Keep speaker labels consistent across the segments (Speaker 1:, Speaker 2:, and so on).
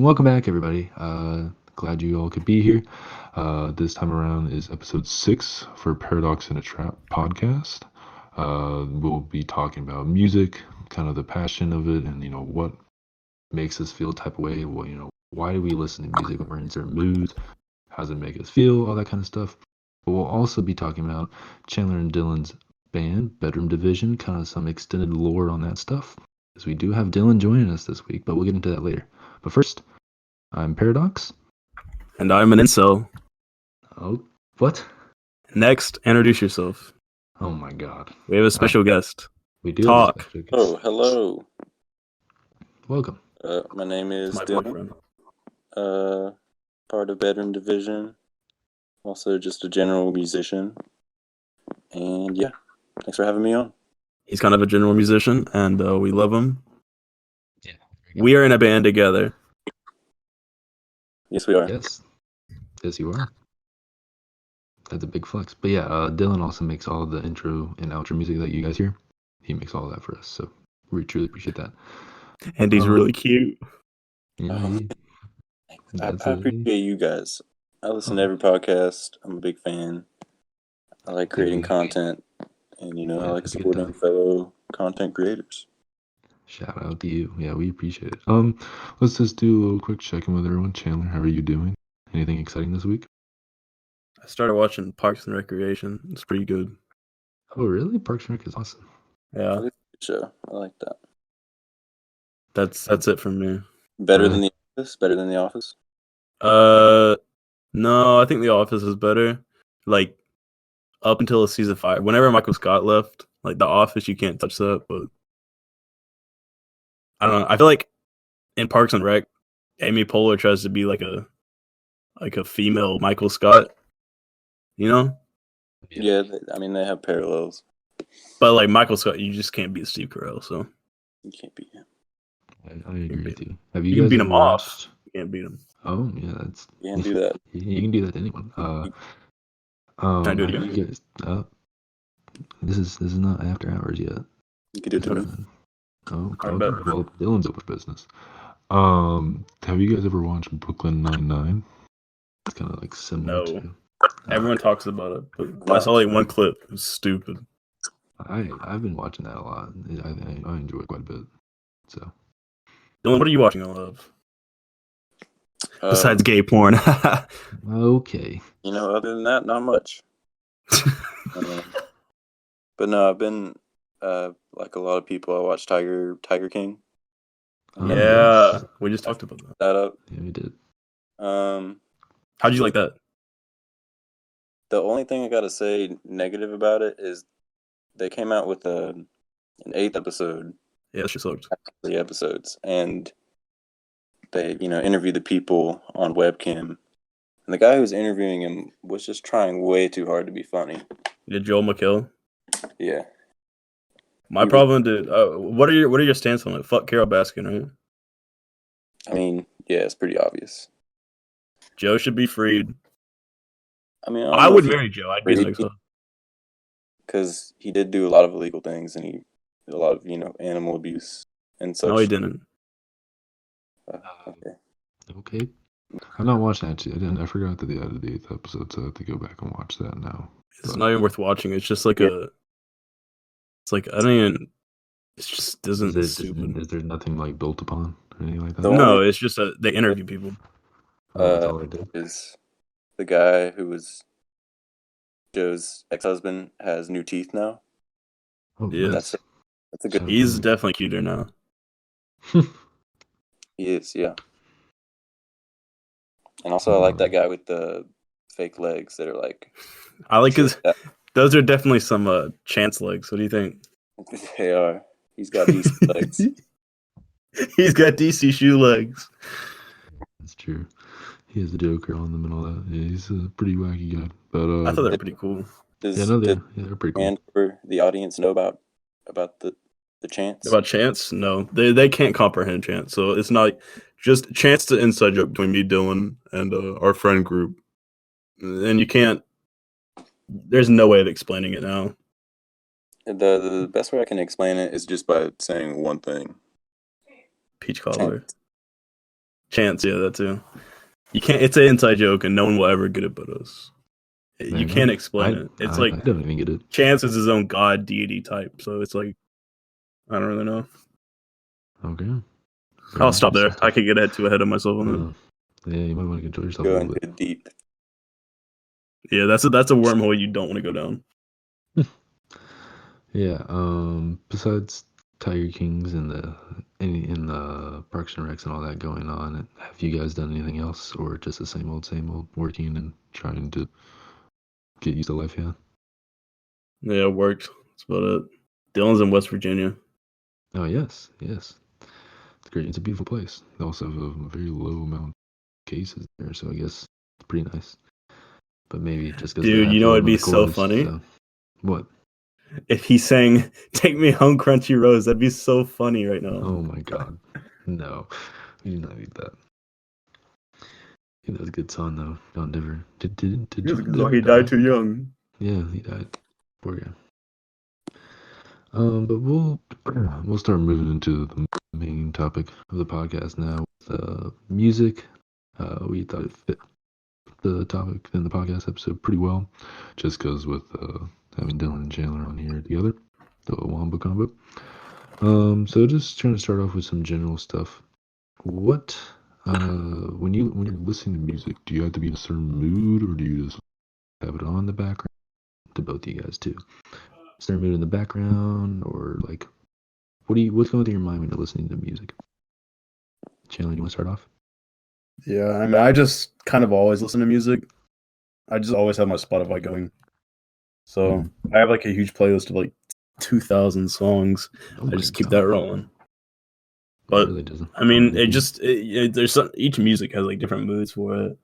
Speaker 1: welcome back, everybody. Glad you all could be here. This time around is episode 6 for Paradox in a Trap podcast. We'll be talking about music, kind of the passion of it, and what makes us feel type of way. Well, why do we listen to music when we're in certain moods? How does it make us feel? All that kind of stuff. But we'll also be talking about Chandler and Dylan's band, Bedroom Division, kind of some extended lore on that stuff. Because we do have Dylan joining us this week, but we'll get into that later. But first, I'm Paradox.
Speaker 2: And I'm an incel.
Speaker 1: Oh, what?
Speaker 2: Next, introduce yourself.
Speaker 1: Oh my god.
Speaker 2: We have a special guest.
Speaker 1: We do
Speaker 2: Talk.
Speaker 1: have a special guest.
Speaker 3: Oh, hello.
Speaker 1: Welcome.
Speaker 3: My name is
Speaker 2: My
Speaker 3: Dylan.
Speaker 2: boyfriend.
Speaker 3: Part of Bedroom Division. Also just a general musician. And yeah, thanks for having me on.
Speaker 2: He's kind of a general musician, and we love him.
Speaker 1: Yeah.
Speaker 2: We are in a band together.
Speaker 3: Yes, we are.
Speaker 1: Yes. Yes, you are. That's a big flex. But yeah, Dylan also makes all the intro and outro music that you guys hear. He makes all that for us, so we truly appreciate that.
Speaker 2: And he's really cute.
Speaker 1: Yeah,
Speaker 3: I appreciate you guys. I listen to every podcast. I'm a big fan. I like creating content. And, I like supporting fellow content creators.
Speaker 1: Shout out to you. Yeah, we appreciate it. Let's just do a little quick check-in with everyone. Chandler, how are you doing? Anything exciting this week?
Speaker 2: I started watching Parks and Recreation. It's pretty good.
Speaker 1: Oh, really? Parks and Rec is awesome.
Speaker 2: Yeah.
Speaker 3: Good show. I like that.
Speaker 2: That's it from me.
Speaker 3: Better than The Office? Better than The Office?
Speaker 2: No, I think The Office is better. Like, up until season 5. Whenever Michael Scott left, like The Office, you can't touch that, but I don't know. I feel like in Parks and Rec, Amy Poehler tries to be like a female Michael Scott, you know?
Speaker 3: Yeah, they have parallels.
Speaker 2: But like Michael Scott, you just can't beat Steve Carell, so
Speaker 3: You can't beat him.
Speaker 1: I agree with you. Have
Speaker 2: you
Speaker 1: guys
Speaker 2: can beat him
Speaker 1: ever
Speaker 2: off.
Speaker 1: watched-
Speaker 2: You can't beat him.
Speaker 1: Oh, yeah, that's...
Speaker 3: You can't do that.
Speaker 1: You can do that to anyone.
Speaker 2: Can I do it
Speaker 1: have
Speaker 2: again?
Speaker 1: you guys, this is not after hours yet.
Speaker 3: You can do it to me.
Speaker 1: Oh,
Speaker 2: I
Speaker 1: okay.
Speaker 2: bet.
Speaker 1: Well, Dylan's up with business. Have you guys ever watched Brooklyn Nine-Nine? It's kind of like similar
Speaker 2: No.
Speaker 1: to...
Speaker 2: Everyone talks about it, but I saw like one clip. It was stupid.
Speaker 1: I've been watching that a lot. I enjoy it quite a bit. So
Speaker 2: Dylan, what are you watching a lot of? Besides gay porn.
Speaker 1: okay.
Speaker 3: Other than that, not much. But no, I've been like a lot of people. I watch Tiger King.
Speaker 2: Yeah,
Speaker 1: Yes.
Speaker 2: we just talked about that.
Speaker 3: That up.
Speaker 1: Yeah, we did.
Speaker 2: How'd you like that?
Speaker 3: The only thing I gotta say negative about it is they came out with an 8th episode.
Speaker 2: Yeah, she sucked.
Speaker 3: 3 episodes, and they interviewed the people on webcam, and the guy who was interviewing him was just trying way too hard to be funny.
Speaker 2: Did Joel McHale?
Speaker 3: Yeah.
Speaker 2: My problem, dude. What are your stance on it? Fuck Carol Baskin, right?
Speaker 3: I mean, yeah, it's pretty obvious.
Speaker 2: Joe should be freed.
Speaker 3: I
Speaker 2: I would marry Joe. I'd be like,
Speaker 3: because he did do a lot of illegal things, and he did a lot of animal abuse and such.
Speaker 2: no, he didn't.
Speaker 3: Okay.
Speaker 1: Okay. I'm not watching that yet. I forgot that they added the 8th episode, so I have to go back and watch that now.
Speaker 2: It's not even worth watching. It's just like It's like I don't even. It just doesn't.
Speaker 1: Is
Speaker 2: Stupid.
Speaker 1: there nothing like built upon or anything like that?
Speaker 2: No, it's just they interview people.
Speaker 1: That's all they did.
Speaker 3: Is the guy who was Joe's ex-husband has new teeth now.
Speaker 1: Oh,
Speaker 2: Yeah.
Speaker 1: nice.
Speaker 3: That's a good.
Speaker 2: He's definitely cuter now.
Speaker 3: He is, yeah. And also, I like that guy with the fake legs that are like.
Speaker 2: I like his. Those are definitely some Chance legs. What do you think?
Speaker 3: They are. He's got decent legs.
Speaker 2: He's got DC shoe legs.
Speaker 1: That's true. He has the Joker on them and all that. Yeah, he's a pretty wacky guy. But
Speaker 2: I thought they were pretty cool.
Speaker 1: they're pretty cool.
Speaker 3: And for the audience know about the Chance?
Speaker 2: About Chance? No, they can't comprehend Chance. So it's not just Chance to inside joke between me, Dylan, and our friend group. And you can't. There's no way of explaining it now.
Speaker 3: The best way I can explain it is just by saying one thing.
Speaker 2: Peach cobbler. Chance, yeah, that too. You can't. It's an inside joke, and no one will ever get it but us. You can't explain it. It's like
Speaker 1: I don't even get it.
Speaker 2: Chance is his own god deity type, so it's like I don't really know.
Speaker 1: Okay.
Speaker 2: I'll stop there. I could get too ahead of myself on
Speaker 1: that. Yeah, you might want to control yourself
Speaker 3: Go
Speaker 1: a little bit.
Speaker 3: deep.
Speaker 2: Yeah, that's a wormhole you don't want to go down.
Speaker 1: Yeah. Besides Tiger Kings and the Parks and Recs and all that going on, have you guys done anything else, or just the same old, working and trying to get used to life?
Speaker 2: Yeah, it worked. That's about it. Dylan's in West Virginia.
Speaker 1: Oh yes. It's great. It's a beautiful place. They also have a very low amount of cases there, so I guess it's pretty nice. But maybe just because
Speaker 2: dude, you know it'd be so funny.
Speaker 1: So. What?
Speaker 2: If he sang "Take Me Home, Crunchy Rose," that'd be so funny right now.
Speaker 1: Oh my god, no, we do not need that. I think that was a good song though. John Denver.
Speaker 2: He died too young.
Speaker 1: Yeah, he died. Poor guy. But we'll start moving into the main topic of the podcast now. With, music. We thought it fit the topic in the podcast episode pretty well, just because with having Dylan and Chandler on here together, the Wombo combo. So just trying to start off with some general stuff. What when you're listening to music, do you have to be in a certain mood, or do you just have it on in the background? To both of you guys too. Is there a mood in the background, or like what's going through your mind when you're listening to music? Chandler, you want to start off?
Speaker 2: Yeah, I mean, I just kind of always listen to music. I just always have my Spotify going. So I have like a huge playlist of like 2,000 songs. I just keep that rolling. But really I mean, each music has like different moods for it.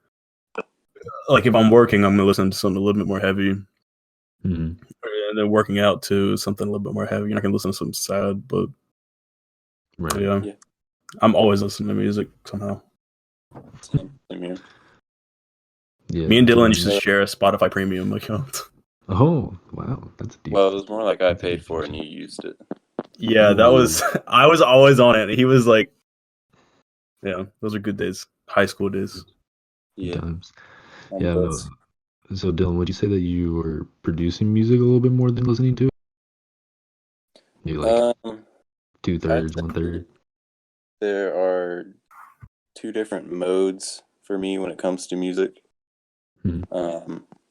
Speaker 2: Like if I'm working, I'm gonna listen to something a little bit more heavy. And then working out to something a little bit more heavy. You're not gonna listen to something sad, but yeah. I'm always listening to music somehow.
Speaker 3: Same here.
Speaker 2: Yeah, me and Dylan used to share a Spotify Premium account.
Speaker 1: Oh wow, that's deep.
Speaker 3: Well, it was more like I paid for it and you used it.
Speaker 2: Yeah, that was. I was always on it. He was like, yeah, those are good days, high school days.
Speaker 3: Yeah.
Speaker 1: Times. Yeah. No. So Dylan, would you say that you were producing music a little bit more than listening to it? Maybe like 2/3, 1/3.
Speaker 3: There are two different modes for me when it comes to music.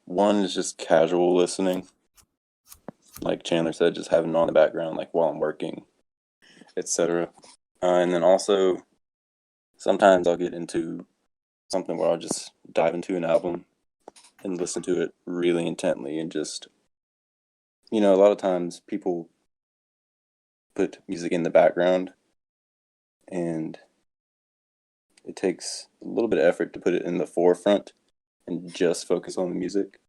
Speaker 3: One is just casual listening, like Chandler said, just having it on the background, like while I'm working, etc. And then also, sometimes I'll get into something where I'll just dive into an album and listen to it really intently, and just, a lot of times people put music in the background, and it takes a little bit of effort to put it in the forefront and just focus on the music.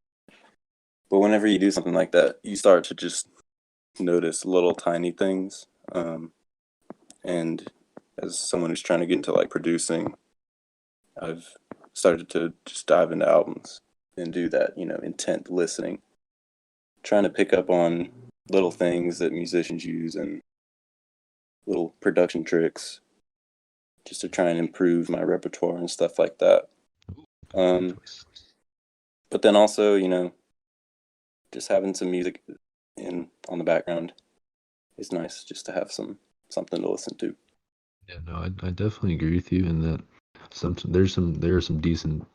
Speaker 3: But whenever you do something like that, you start to just notice little tiny things. And as someone who's trying to get into like producing, I've started to just dive into albums and do that, intent listening, trying to pick up on little things that musicians use and little production tricks, just to try and improve my repertoire and stuff like that. But then also, just having some music on the background is nice, just to have something to listen to.
Speaker 1: Yeah, no, I definitely agree with you in that there are some decent.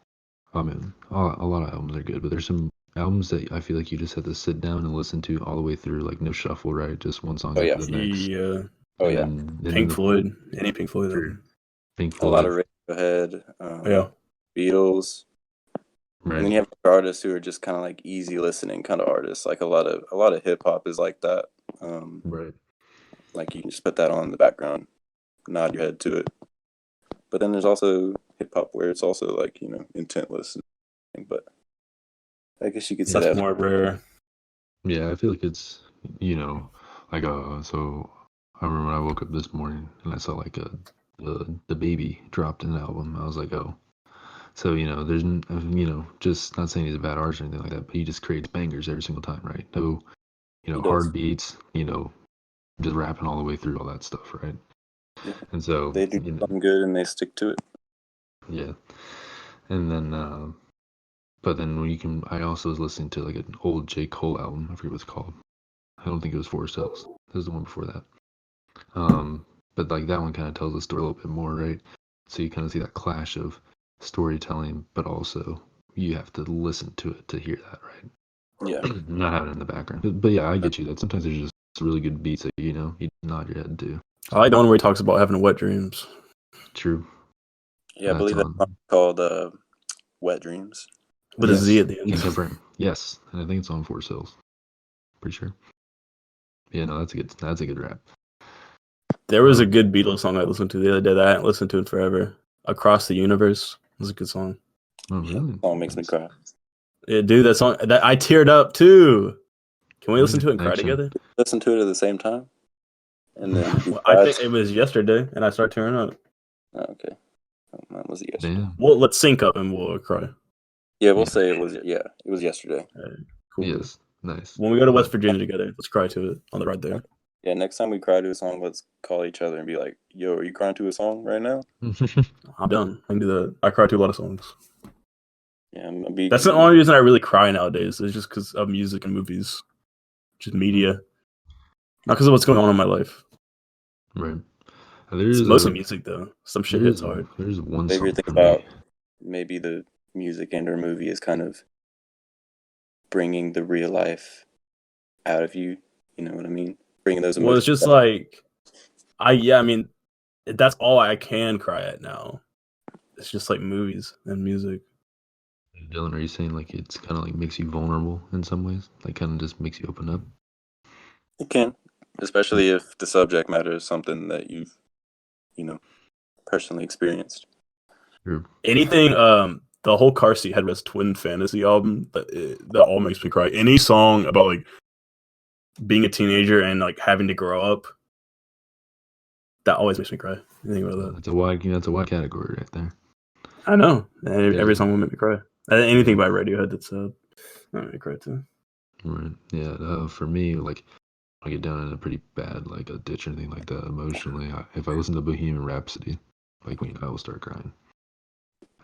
Speaker 1: I mean, a lot of albums are good, but there's some albums that I feel like you just have to sit down and listen to all the way through, like no shuffle, right? Just one song after the next.
Speaker 2: Yeah.
Speaker 1: Pink
Speaker 2: Floyd. Any Pink Floyd album.
Speaker 1: Pink Floyd.
Speaker 3: A lot of Radiohead. Beatles. Right. And then you have artists who are just kind of like easy listening kind of artists. Like a lot of hip hop is like that.
Speaker 1: Right.
Speaker 3: Like you can just put that on in the background, nod your head to it. But then there's also hip hop where it's also like, intent listening. But I guess you could say
Speaker 2: that's more rare.
Speaker 1: Yeah, I feel like it's, like so I remember when I woke up this morning and I saw like the Baby dropped an album. I was like, oh. So, there's, just not saying he's a bad artist or anything like that, but he just creates bangers every single time, right? No, hard beats, just rapping all the way through all that stuff, right?
Speaker 3: Yeah.
Speaker 1: And so
Speaker 3: they do something good and they stick to it.
Speaker 1: Yeah, and then but then when you can, I also was listening to like an old J. Cole album. I forget what it's called. I don't think it was Four Cells. It was the one before that. But like that one kind of tells the story a little bit more, right? So you kind of see that clash of storytelling, but also you have to listen to it to hear that, right?
Speaker 3: Yeah.
Speaker 1: Not have it in the background. But yeah, I get you. That sometimes there's just really good beats that you nod your head to.
Speaker 2: I like the one where he talks about having wet dreams.
Speaker 1: True.
Speaker 3: Yeah, I
Speaker 1: That's
Speaker 3: believe that's
Speaker 1: on.
Speaker 3: called Wet Dreams.
Speaker 2: With a Z at the end.
Speaker 1: Contemporary. Yes, and I think it's on Four Cells. Pretty sure. Yeah, no, that's a good rap.
Speaker 2: There was a good Beatles song I listened to the other day that I hadn't listened to in forever. Across the Universe. It was a good song.
Speaker 1: Oh, really?
Speaker 3: That song makes me cry.
Speaker 2: Yeah, dude, that song that I teared up too. Can we listen to it and cry
Speaker 1: Actually,
Speaker 2: together?
Speaker 3: Listen to it at the same time, and then
Speaker 2: Well, I think it was yesterday, and I started tearing up.
Speaker 3: Oh, okay. Mine was yesterday.
Speaker 1: Damn.
Speaker 2: Well, let's sync up and we'll cry.
Speaker 3: Yeah, we'll
Speaker 1: Yeah.
Speaker 3: say it was. Yeah, it was yesterday.
Speaker 2: Cool.
Speaker 1: Yes. Nice.
Speaker 2: When we go to West Virginia together, let's cry to it on the ride there.
Speaker 3: Yeah, next time we cry to a song, let's call each other and be like, "Yo, are you crying to a song right now?"
Speaker 2: I'm done. I can do that. I cry to a lot of songs.
Speaker 3: Yeah, I'm gonna be.
Speaker 2: That's the only reason I really cry nowadays. Is just because of music and movies, just media. Not because of what's going on in my life.
Speaker 1: Right.
Speaker 2: It's mostly music though. Some shit hits hard.
Speaker 1: There's one
Speaker 3: favorite
Speaker 1: song
Speaker 3: thing
Speaker 1: for
Speaker 3: about
Speaker 1: me.
Speaker 3: maybe the music and or movie is kind of bringing the real life out of you. You know what I mean? Bringing those emotions.
Speaker 2: Well, it's just
Speaker 3: out.
Speaker 2: like, I mean, that's all I can cry at now. It's just like movies and music.
Speaker 1: Dylan, are you saying like it's kind of like makes you vulnerable in some ways? Like kind of just makes you open up?
Speaker 3: It can, especially if the subject matter is something that you've, personally experienced.
Speaker 1: Or,
Speaker 2: Anything, the whole Car Seat Headrest Twin Fantasy album, that all makes me cry. Any song about like being a teenager and like having to grow up, that always makes me cry. Anything about that?
Speaker 1: that's a wide category right there.
Speaker 2: I know. Every song will make me cry. Anything by Radiohead that's that made me cry too.
Speaker 1: Right. Yeah. For me, like I get down in a pretty bad like a ditch or anything like that emotionally. If I listen to Bohemian Rhapsody, like I will start crying.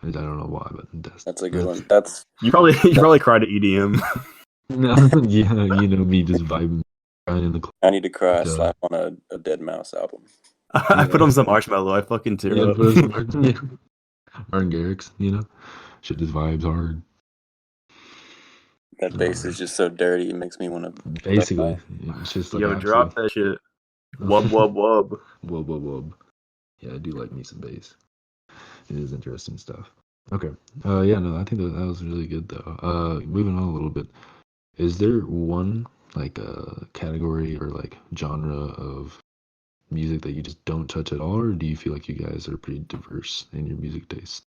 Speaker 1: I don't know why, but
Speaker 3: That's a good one. That's
Speaker 2: you probably cried to EDM.
Speaker 1: No, yeah, me just vibing, crying in the club.
Speaker 3: I Need to Cry. Slap on a Dead Mouse album.
Speaker 2: I put on some Marshmallow. I fucking tear up.
Speaker 1: Martin Garrix, shit just vibes hard.
Speaker 3: That bass is just so dirty. It makes me want to.
Speaker 1: Basically, it's just like
Speaker 2: Yo, drop that shit. Wub wub wub.
Speaker 1: Wub wub wub. Yeah, I do like me some bass. It is interesting stuff. Okay. Yeah, no, I think that was really good though. Moving on a little bit. Is there one like category or like genre of music that you just don't touch at all, or do you feel like you guys are pretty diverse in your music taste?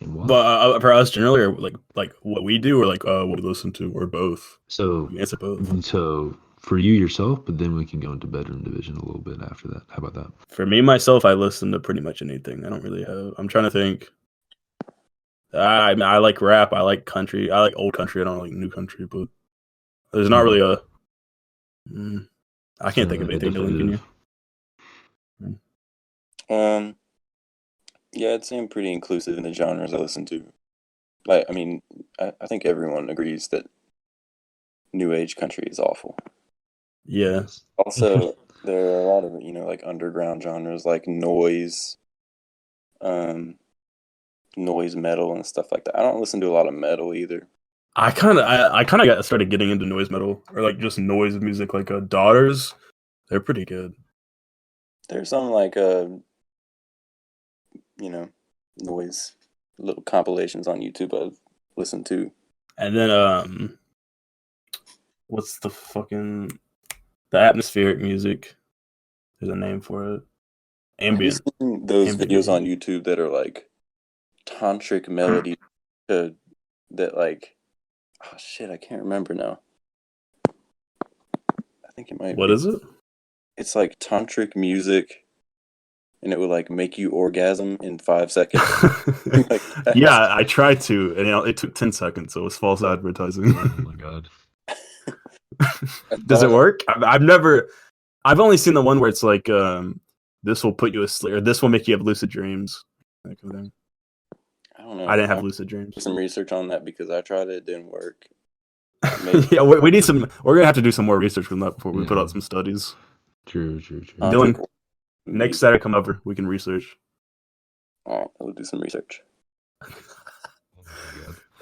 Speaker 1: And why?
Speaker 2: But for us generally, or like what we do, or like what we listen to, or both.
Speaker 1: So
Speaker 2: We answer both.
Speaker 1: So for you yourself, but then we can go into bedroom division a little bit after that. How about that?
Speaker 2: For me myself, I listen to pretty much anything. I don't really have. I'm trying to think. I like rap. I like country. I like old country. I don't like new country. But there's not really a. I can't think of anything. Dylan, can you?
Speaker 3: Yeah, I'd say I'm pretty inclusive in the genres I listen to. Like, I mean, I think everyone agrees that new age country is awful.
Speaker 2: Yeah.
Speaker 3: Also, there are a lot of like underground genres like noise, noise metal and stuff like that. I don't listen to a lot of metal either.
Speaker 2: I kind of got started getting into noise metal or like just noise music, like Daughters. They're pretty good.
Speaker 3: There's some like noise little compilations on YouTube I've listened to.
Speaker 2: And then what's the atmospheric music? There's a name for it. Ambient.
Speaker 3: Have you seen those
Speaker 2: Ambient
Speaker 3: videos on
Speaker 2: music.
Speaker 3: YouTube that are like tantric melodies that like, oh shit, I can't remember now. I think it might
Speaker 2: What
Speaker 3: be.
Speaker 2: is it?
Speaker 3: It's like tantric music, and it would like make you orgasm in 5 seconds. Like
Speaker 2: Yeah, I tried to, and it took 10 seconds, so it was false advertising.
Speaker 1: Oh my god.
Speaker 2: Does it work? I've only seen the one where it's like, this will put you asleep, or this will make you have lucid dreams. that kind of thing.
Speaker 3: I don't know.
Speaker 2: I didn't have
Speaker 3: I'll
Speaker 2: lucid
Speaker 3: do
Speaker 2: dreams.
Speaker 3: some research on that because I tried it didn't work.
Speaker 2: Yeah, we need some. We're gonna have to do some more research on that before we put out some studies.
Speaker 1: True.
Speaker 2: Dylan, next Saturday, come over. We can research.
Speaker 3: All right, we'll do some research.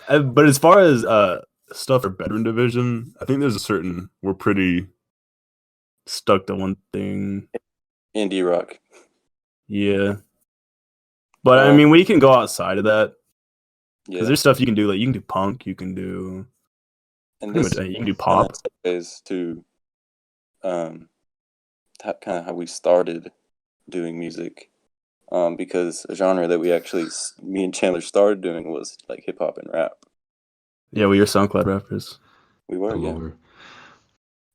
Speaker 2: But as far as stuff for veteran division, I think we're pretty stuck to one thing.
Speaker 3: Indie rock.
Speaker 2: Yeah. But I mean, we can go outside of that. Because there's stuff you can do. Like, you can do punk, you can do...
Speaker 3: And this,
Speaker 2: you can do pop.
Speaker 3: Is to kind of how we started doing music. Because a genre that me and Chandler started doing was like hip hop and rap.
Speaker 2: Yeah, we were SoundCloud rappers.
Speaker 3: We were, yeah.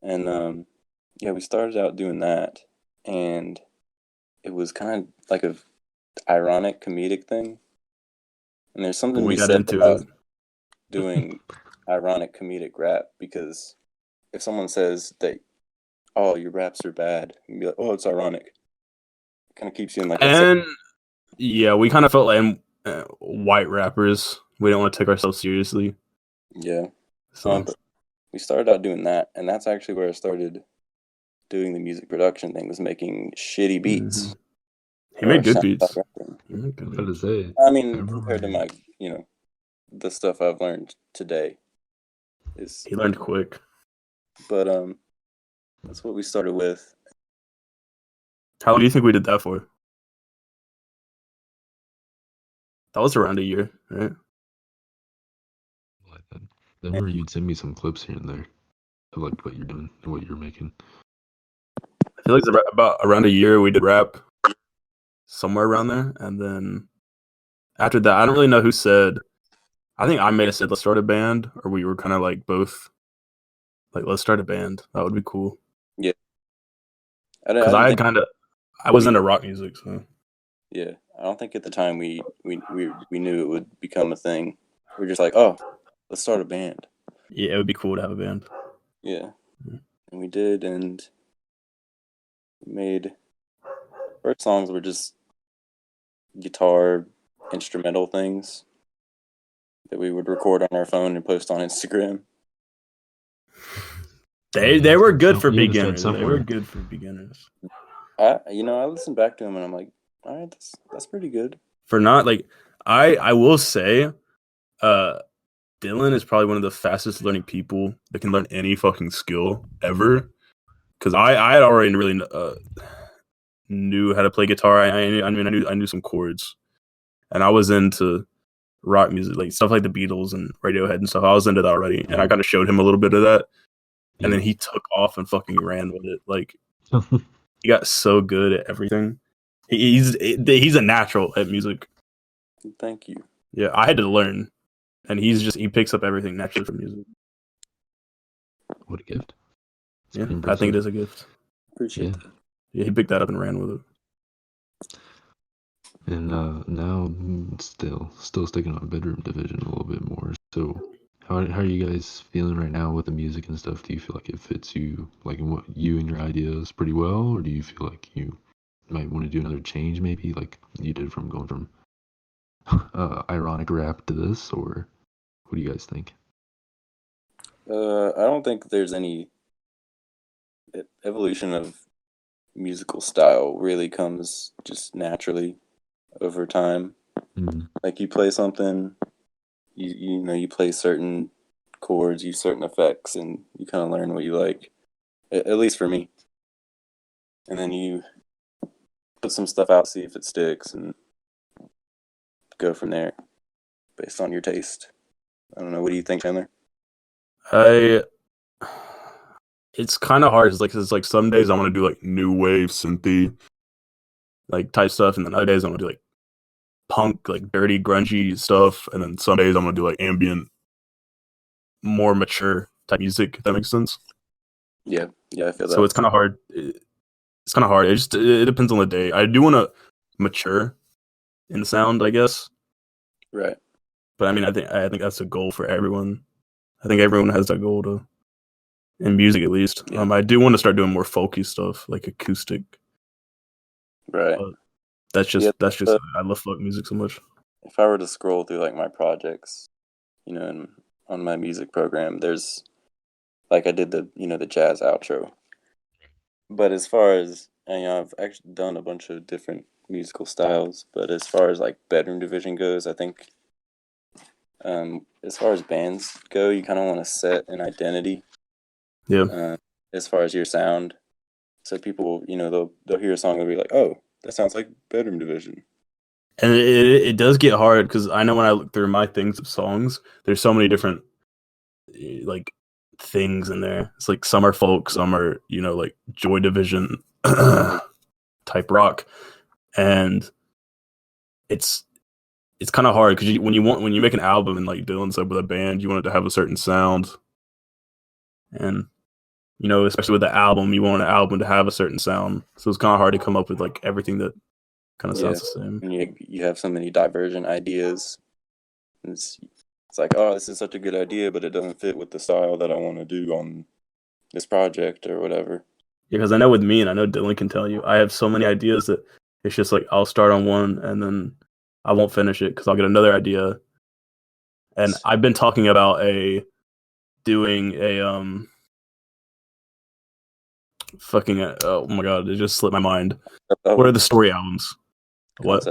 Speaker 3: And we started out doing that, and it was kind of like a ironic comedic thing. And there's something we said about doing ironic comedic rap, because if someone says that, oh, your raps are bad, you can be like, oh, it's ironic. It kind of keeps you in like
Speaker 2: yeah, we kind of felt like white rappers. We don't want to take ourselves seriously.
Speaker 3: Yeah. But we started out doing that, and that's actually where I started doing the music production thing, was making shitty beats.
Speaker 2: Mm-hmm. He made good beats.
Speaker 3: I mean, compared to my, the stuff I've learned today,
Speaker 2: he learned quick.
Speaker 3: But that's what we started with.
Speaker 2: How long do you think we did that for? That was around a year, right?
Speaker 1: Then you'd send me some clips here and there of like what you're doing and what you're making.
Speaker 2: I feel like it's about around a year we did rap, somewhere around there, and then after that, I don't really know who said. I think I may have said let's start a band, or we were kind of like both, like let's start a band. That would be cool.
Speaker 3: Yeah,
Speaker 2: because I was into rock music, so
Speaker 3: yeah. I don't think at the time we knew it would become a thing. We were just like, oh, let's start a band.
Speaker 2: Yeah, it would be cool to have a band.
Speaker 3: Yeah, and we did, and made first songs were just guitar instrumental things that we would record on our phone and post on Instagram.
Speaker 2: They were good for beginners. They were good for beginners.
Speaker 3: I listened back to them and I'm like, all right, that's pretty good.
Speaker 2: For not like I will say, Dylan is probably one of the fastest learning people that can learn any fucking skill ever. Because I had already really knew how to play guitar. I knew some chords, and I was into rock music, like stuff like the Beatles and Radiohead and stuff. I was into that already, and I kind of showed him a little bit of that, and then he took off and fucking ran with it. Like he got so good at everything. He's a natural at music.
Speaker 3: Thank you.
Speaker 2: Yeah, I had to learn, and he picks up everything naturally from music.
Speaker 1: What a gift!
Speaker 2: Yeah, I think it is a gift.
Speaker 3: Appreciate that.
Speaker 2: Yeah, he picked that up and ran with it.
Speaker 1: And now still sticking on bedroom division a little bit more. So how are you guys feeling right now with the music and stuff? Do you feel like it fits you, like in what you and your ideas pretty well, or do you feel like you might want to do another change, maybe like you did from going from ironic rap to this, or what do you guys think?
Speaker 3: I don't think there's any evolution of musical style. Really comes just naturally over time.
Speaker 1: Mm-hmm.
Speaker 3: Like you play something, you play certain chords, use certain effects, and you kind of learn what you like. At least for me. And then you put some stuff out, see if it sticks, and go from there based on your taste. I don't know. What do you think, Chandler?
Speaker 2: It's kind of hard. It's like some days I want to do like new wave synthy, like type stuff, and then other days I want to do like punk, like dirty, grungy stuff, and then some days I'm gonna do like ambient, more mature type music. If that makes sense.
Speaker 3: Yeah, I feel that.
Speaker 2: So it's kind of hard. It's kind of hard. It depends on the day. I do want to mature in the sound, I guess.
Speaker 3: Right.
Speaker 2: But I mean, I think that's a goal for everyone. I think everyone has that goal to, in music at least. Yeah. I do want to start doing more folky stuff, like acoustic.
Speaker 3: Right.
Speaker 2: That's
Speaker 3: Yeah,
Speaker 2: just I love folk music so much.
Speaker 3: if I were to scroll through like my projects, and on my music program, there's like I did the jazz outro. But as far as I've actually done a bunch of different musical styles. But as far as like bedroom division goes, I think as far as bands go, you kind of want to set an identity
Speaker 2: Yeah,
Speaker 3: as far as your sound. So people, they'll hear a song and they'll be like, "Oh, that sounds like bedroom division."
Speaker 2: and it does get hard because I know when I look through my things of songs, there's so many different like things in there. It's like some are folk, some are like Joy Division type rock, and it's kind of hard because when you make an album and like Dylan said with a band, you want it to have a certain sound, and especially with the album, you want an album to have a certain sound. So it's kind of hard to come up with like everything that kind of
Speaker 3: Yeah,
Speaker 2: sounds the same.
Speaker 3: and you have so many divergent ideas. It's like, oh, this is such a good idea, but it doesn't fit with the style that I want to do on this project or whatever.
Speaker 2: Yeah, because I know with me, and I know Dylan can tell you, I have so many ideas that it's just like I'll start on one and then I won't finish it because I'll get another idea. And I've been talking about doing a fucking oh my god, it just slipped my mind. What are the story albums? What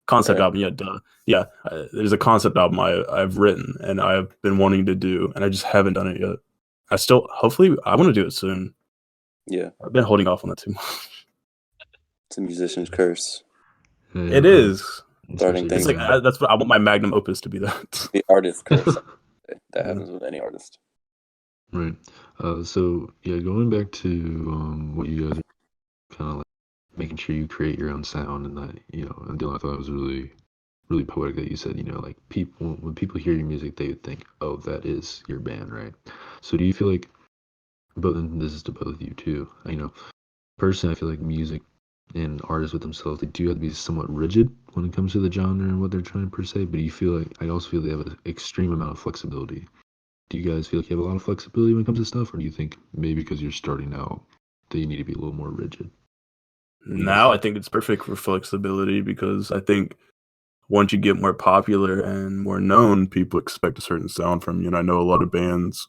Speaker 2: concept
Speaker 3: right.
Speaker 2: album? Yeah, duh. Yeah, there's a concept album I've written and I've been wanting to do, and I just haven't done it yet. Hopefully, I want to do it soon.
Speaker 3: Yeah,
Speaker 2: I've been holding off on that too much.
Speaker 3: it's a musician's curse.
Speaker 1: Yeah,
Speaker 2: It is.
Speaker 3: Starting
Speaker 1: especially
Speaker 2: It's
Speaker 3: things.
Speaker 2: like that's what I want my magnum opus to be. That
Speaker 3: The artist curse. That
Speaker 2: Yeah.
Speaker 3: happens with any artist.
Speaker 1: Right. So yeah, going back to what you guys are kind of like making sure you create your own sound, and that and Dylan, I thought it was really really poetic that you said like people when people hear your music they would think, oh, that is your band, right? So do you feel like, but and this is to both of you too, personally I feel like music and artists with themselves, they do have to be somewhat rigid when it comes to the genre and what they're trying per se, but I also feel they have an extreme amount of flexibility. Do you guys feel like you have a lot of flexibility when it comes to stuff, or do you think maybe because you're starting out that you need to be a little more rigid?
Speaker 2: Now I think it's perfect for flexibility because I think once you get more popular and more known, people expect a certain sound from you. And I know a lot of bands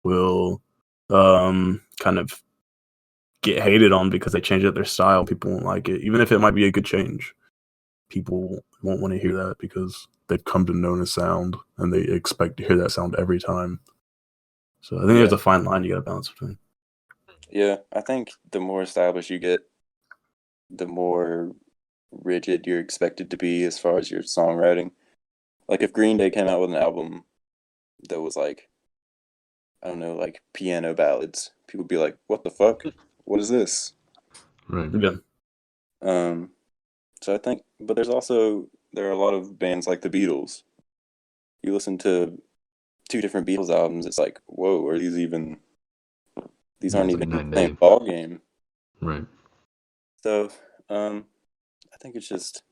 Speaker 2: will kind of get hated on because they change up their style. People won't like it, even if it might be a good change. People won't want to hear that because they've come to know a sound and they expect to hear that sound every time. So I think there's a fine line you got to balance between.
Speaker 3: Yeah, I think the more established you get, the more rigid you're expected to be as far as your songwriting. Like if Green Day came out with an album that was like, I don't know, like piano ballads, people would be like, "What the fuck? What is this?"
Speaker 1: Right.
Speaker 2: Yeah.
Speaker 3: So I think, but there are a lot of bands like the Beatles. You listen to two different Beatles albums, it's like, whoa, are these even? These aren't
Speaker 1: It's like
Speaker 3: even
Speaker 1: night
Speaker 3: the
Speaker 1: and
Speaker 3: same
Speaker 1: day.
Speaker 3: ball game.
Speaker 1: Right.
Speaker 3: So, I think it's just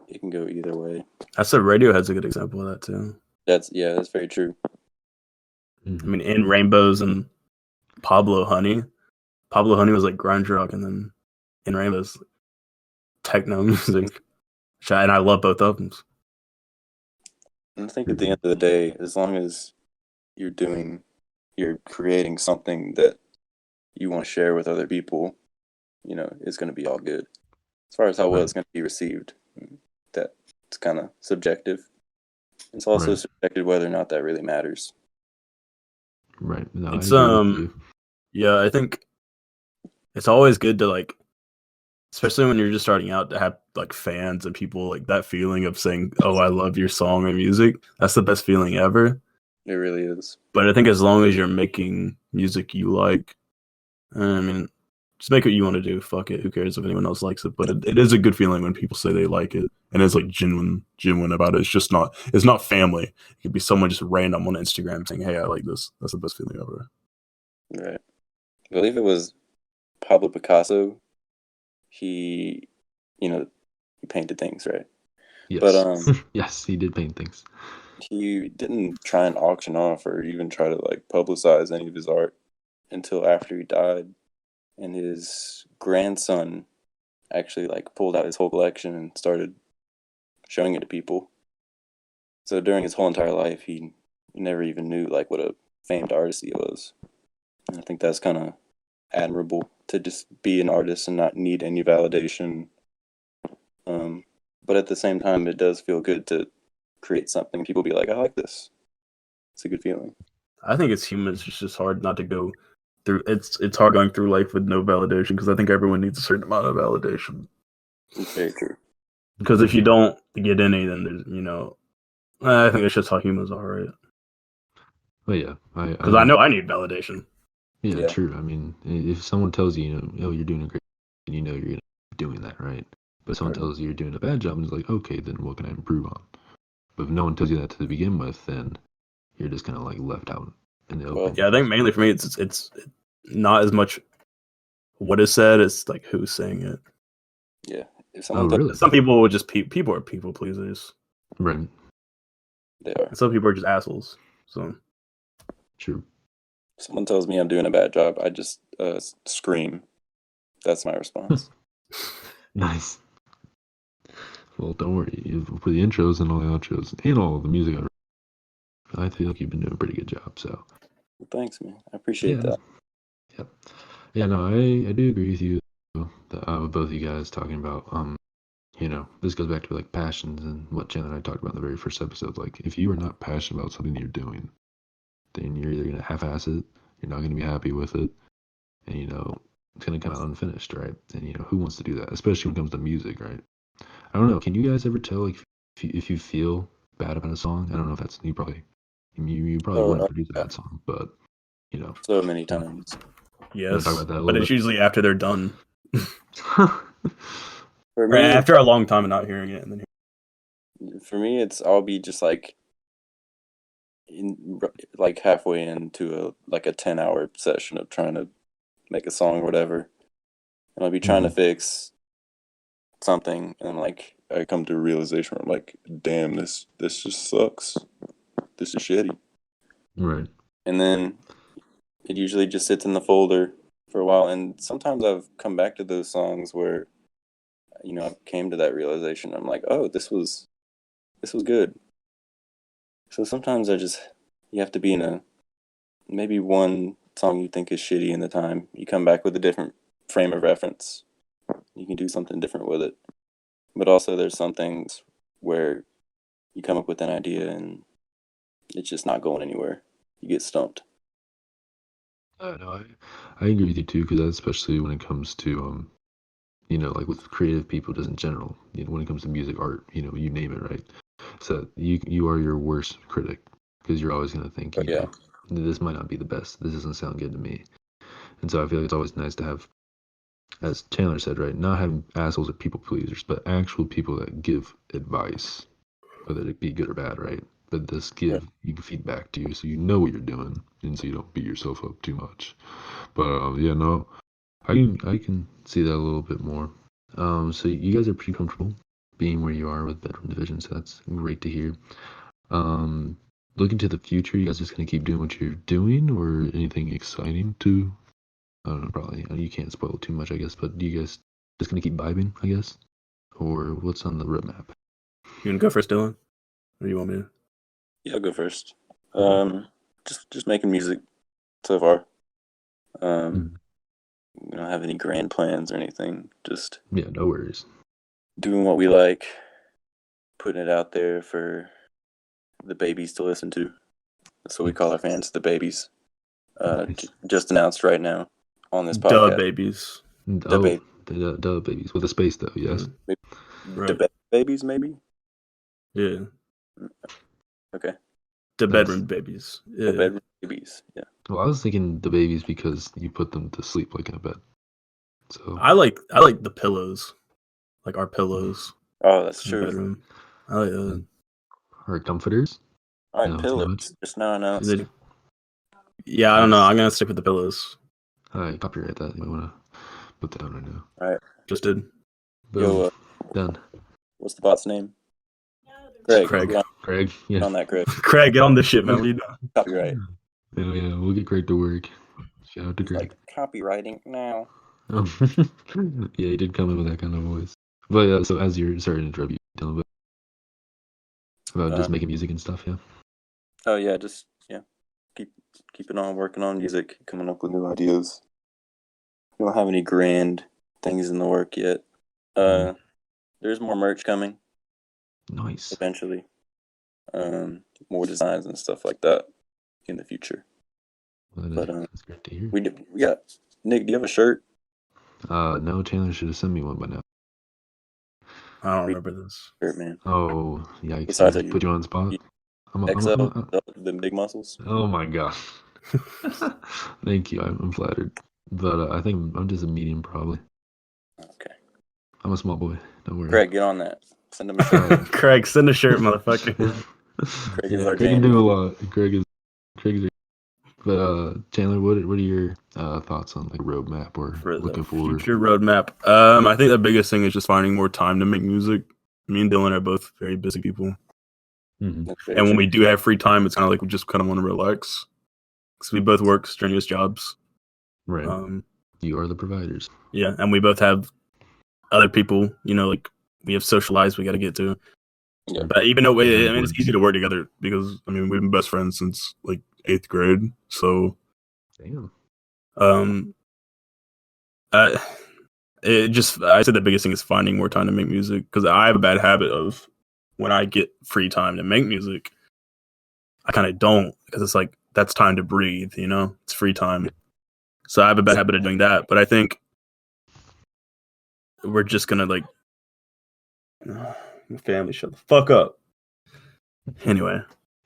Speaker 3: it can go either way.
Speaker 2: I said Radiohead's a good example of that too.
Speaker 3: That's very true.
Speaker 2: I mean, in Rainbows and Pablo Honey. Pablo Honey was like grunge rock, and then in Rainbows, techno music. And I love both albums.
Speaker 3: And I think at the end of the day, as long as you're creating something that you want to share with other people, it's going to be all good. As far as how well it's going to be received, that's kind of subjective. It's also subjective whether or not that really matters.
Speaker 1: Right. No,
Speaker 2: It's
Speaker 1: I agree with you.
Speaker 2: yeah, I think it's always good to like, especially when you're just starting out, to have like fans and people like that feeling of saying, "Oh, I love your song and music." That's the best feeling ever.
Speaker 3: It really is.
Speaker 2: But I think as long as you're making music you like, I mean, just make what you want to do. Fuck it. Who cares if anyone else likes it? But it is a good feeling when people say they like it and it's like genuine about it. It's not family. It could be someone just random on Instagram saying, "Hey, I like this." That's the best feeling ever.
Speaker 3: Right. I believe it was Pablo Picasso. He painted things, right?
Speaker 1: Yes.
Speaker 3: But
Speaker 1: yes, he did paint things.
Speaker 3: he didn't try and auction off or even try to like publicize any of his art until after he died. And his grandson actually like pulled out his whole collection and started showing it to people. So during his whole entire life, he never even knew like what a famed artist he was. And I think that's kind of admirable to just be an artist and not need any validation. But at the same time, it does feel good to create something. People be like, I like this. It's a good feeling.
Speaker 2: I think as humans, it's just hard not to go through. It's hard going through life with no validation because I think everyone needs a certain amount of validation.
Speaker 3: It's very true.
Speaker 2: Because if you don't get any, then there's I think it's just how humans are, right?
Speaker 1: But yeah,
Speaker 2: Because I know I need validation.
Speaker 1: Yeah, true. I mean, if someone tells you, oh, you're doing a great, and you're gonna be doing that, right? But if someone tells you you're doing a bad job, and it's like, okay, then what can I improve on? But if no one tells you that to begin with, then you're just kind of like left out in the open.
Speaker 2: Yeah, I think mainly for me, it's not as much what is said; it's like who's saying it.
Speaker 3: Yeah, if someone
Speaker 1: really?
Speaker 2: Some people would just people are people pleasers.
Speaker 1: Right.
Speaker 3: They are.
Speaker 2: And some people are just assholes. So
Speaker 1: true.
Speaker 3: If someone tells me I'm doing a bad job, I just scream. That's my response.
Speaker 1: Nice. Well, don't worry. For the intros and all the outros and all the music, I feel like you've been doing a pretty good job. So,
Speaker 3: well, thanks, man. I appreciate that.
Speaker 1: Yep. Yeah. No, I do agree with you. With both of you guys talking about this goes back to like passions and what Chandler and I talked about in the very first episode. Like, if you are not passionate about something that you're doing, then you're either gonna half-ass it, you're not gonna be happy with it, and it's gonna come out unfinished, right? And who wants to do that, especially when it comes to music, right? I don't know. Can you guys ever tell like if you feel bad about a song? I don't know if that's you probably wouldn't produce a bad song, but
Speaker 3: so many times.
Speaker 2: Yes,
Speaker 1: talk about that
Speaker 2: but it's usually after they're done.
Speaker 3: For me,
Speaker 2: after a long time of not hearing it, and then
Speaker 3: for me, I'll be just like halfway into a 10-hour session of trying to make a song or whatever, and I'll be trying to fix something, and like I come to a realization where I'm like, damn, this just sucks. This is shitty.
Speaker 1: Right.
Speaker 3: And then it usually just sits in the folder for a while, and sometimes I've come back to those songs where I came to that realization. I'm like, oh, this was good. So sometimes you have to be in maybe one song you think is shitty in the time. You come back with a different frame of reference. You can do something different with it. But also there's some things where you come up with an idea and it's just not going anywhere. You get stumped.
Speaker 1: No, I agree with you too, because especially when it comes to like with creative people just in general, when it comes to music, art, you name it, right? So you are your worst critic, because you're always going to think, this might not be the best. This doesn't sound good to me. And so I feel like it's always nice to have, as Chandler said, right, not having assholes or people pleasers, but actual people that give advice, whether it be good or bad, right? But this you can feedback to you, so you know what you're doing, and so you don't beat yourself up too much. But I can see that a little bit more. So you guys are pretty comfortable being where you are with bedroom division, so that's great to hear. Looking to the future, you guys just gonna keep doing what you're doing, or anything exciting to? I don't know, probably you can't spoil too much, I guess. But do you guys just gonna keep vibing, I guess, or what's on the roadmap?
Speaker 2: You wanna go first, Dylan? Or do you want me to?
Speaker 3: Yeah, I'll go first. Just making music so far. We don't have any grand plans or anything. Just
Speaker 1: no worries.
Speaker 3: Doing what we like, putting it out there for the babies to listen to. That's what we call our fans, the babies.
Speaker 1: Nice.
Speaker 3: Just announced right now on this podcast.
Speaker 2: Duh babies.
Speaker 1: The babies with a space though. Yes.
Speaker 3: Right. The babies, maybe.
Speaker 2: Yeah.
Speaker 3: Okay.
Speaker 2: The bedroom babies. Yeah.
Speaker 3: The bedroom babies. Yeah.
Speaker 1: Well, I was thinking the babies because you put them to sleep like in a bed. So
Speaker 2: I like the pillows, like our pillows.
Speaker 3: Oh, that's true.
Speaker 2: Bedroom. I like that.
Speaker 1: Our comforters.
Speaker 3: All right, pillows. Just now announced.
Speaker 2: Yeah, I don't know. I'm gonna stick with the pillows.
Speaker 1: All right, copyright that. You might want to put that on right now.
Speaker 3: All right.
Speaker 2: Just did.
Speaker 1: Boom. Yo, done.
Speaker 3: What's the bot's name?
Speaker 1: Craig. Yeah.
Speaker 3: On that, Craig.
Speaker 2: Craig, get on this shit, man. What are you doing?
Speaker 3: Copyright.
Speaker 1: Yeah, we'll get Craig to work. Shout out to Craig.
Speaker 3: Like copywriting now.
Speaker 1: Yeah, he did come in with that kind of voice. But yeah, so as you're sorry to interrupt you, Dylan, but about
Speaker 3: Uh,
Speaker 1: just making music and stuff, yeah.
Speaker 3: oh yeah, just keep keeping on working on music, coming up with new ideas. We don't have any grand things in the work yet.
Speaker 1: Mhm.
Speaker 3: There's more merch coming
Speaker 1: Nice.
Speaker 3: eventually. More designs and stuff like that in the future.
Speaker 1: Well,
Speaker 3: But
Speaker 1: that's great to hear.
Speaker 3: we got Nick. Do you have a shirt?
Speaker 1: No, Chandler should have sent me one by now.
Speaker 2: I don't
Speaker 3: Free
Speaker 2: remember this.
Speaker 3: shirt, man.
Speaker 1: Oh, yikes! I
Speaker 3: Besides
Speaker 1: just
Speaker 3: that,
Speaker 1: put you on the spot.
Speaker 3: you XL,
Speaker 1: I'm
Speaker 3: the big muscles.
Speaker 1: oh my god. Thank you. I'm flattered. But I think I'm just a medium, probably.
Speaker 3: Okay,
Speaker 1: I'm a small boy. Don't worry.
Speaker 3: Craig, get on that. Send him a shirt.
Speaker 2: Craig, send a shirt, motherfucker.
Speaker 3: Craig is
Speaker 1: Yeah,
Speaker 3: our
Speaker 1: Craig can
Speaker 3: janitor.
Speaker 1: do a lot. Craig's. But Chandler, what are your thoughts on like roadmap or
Speaker 2: For the
Speaker 1: looking forward?
Speaker 2: future roadmap, I think the biggest thing is just finding more time to make music. Me and Dylan are both very busy people,
Speaker 1: Mm-hmm.
Speaker 3: That's very
Speaker 2: and when
Speaker 3: true.
Speaker 2: we do have free time, it's kind of like we just kind of want to relax because we both work strenuous jobs.
Speaker 1: Right.
Speaker 2: Um,
Speaker 1: You are the providers.
Speaker 2: yeah, and we both have other people. Like we have social lives we got to get to.
Speaker 3: Yeah.
Speaker 2: But even though
Speaker 1: Very
Speaker 2: it's
Speaker 1: important.
Speaker 2: easy to work together because we've been best friends since like 8th grade. So
Speaker 1: Damn.
Speaker 2: um, uh, I said the biggest thing is finding more time to make music because I have a bad habit of when I get free time to make music, I kind of don't because it's like that's time to breathe, it's free time. So I have a bad habit of doing that. But I think we're just gonna like family shut the fuck up. Anyway,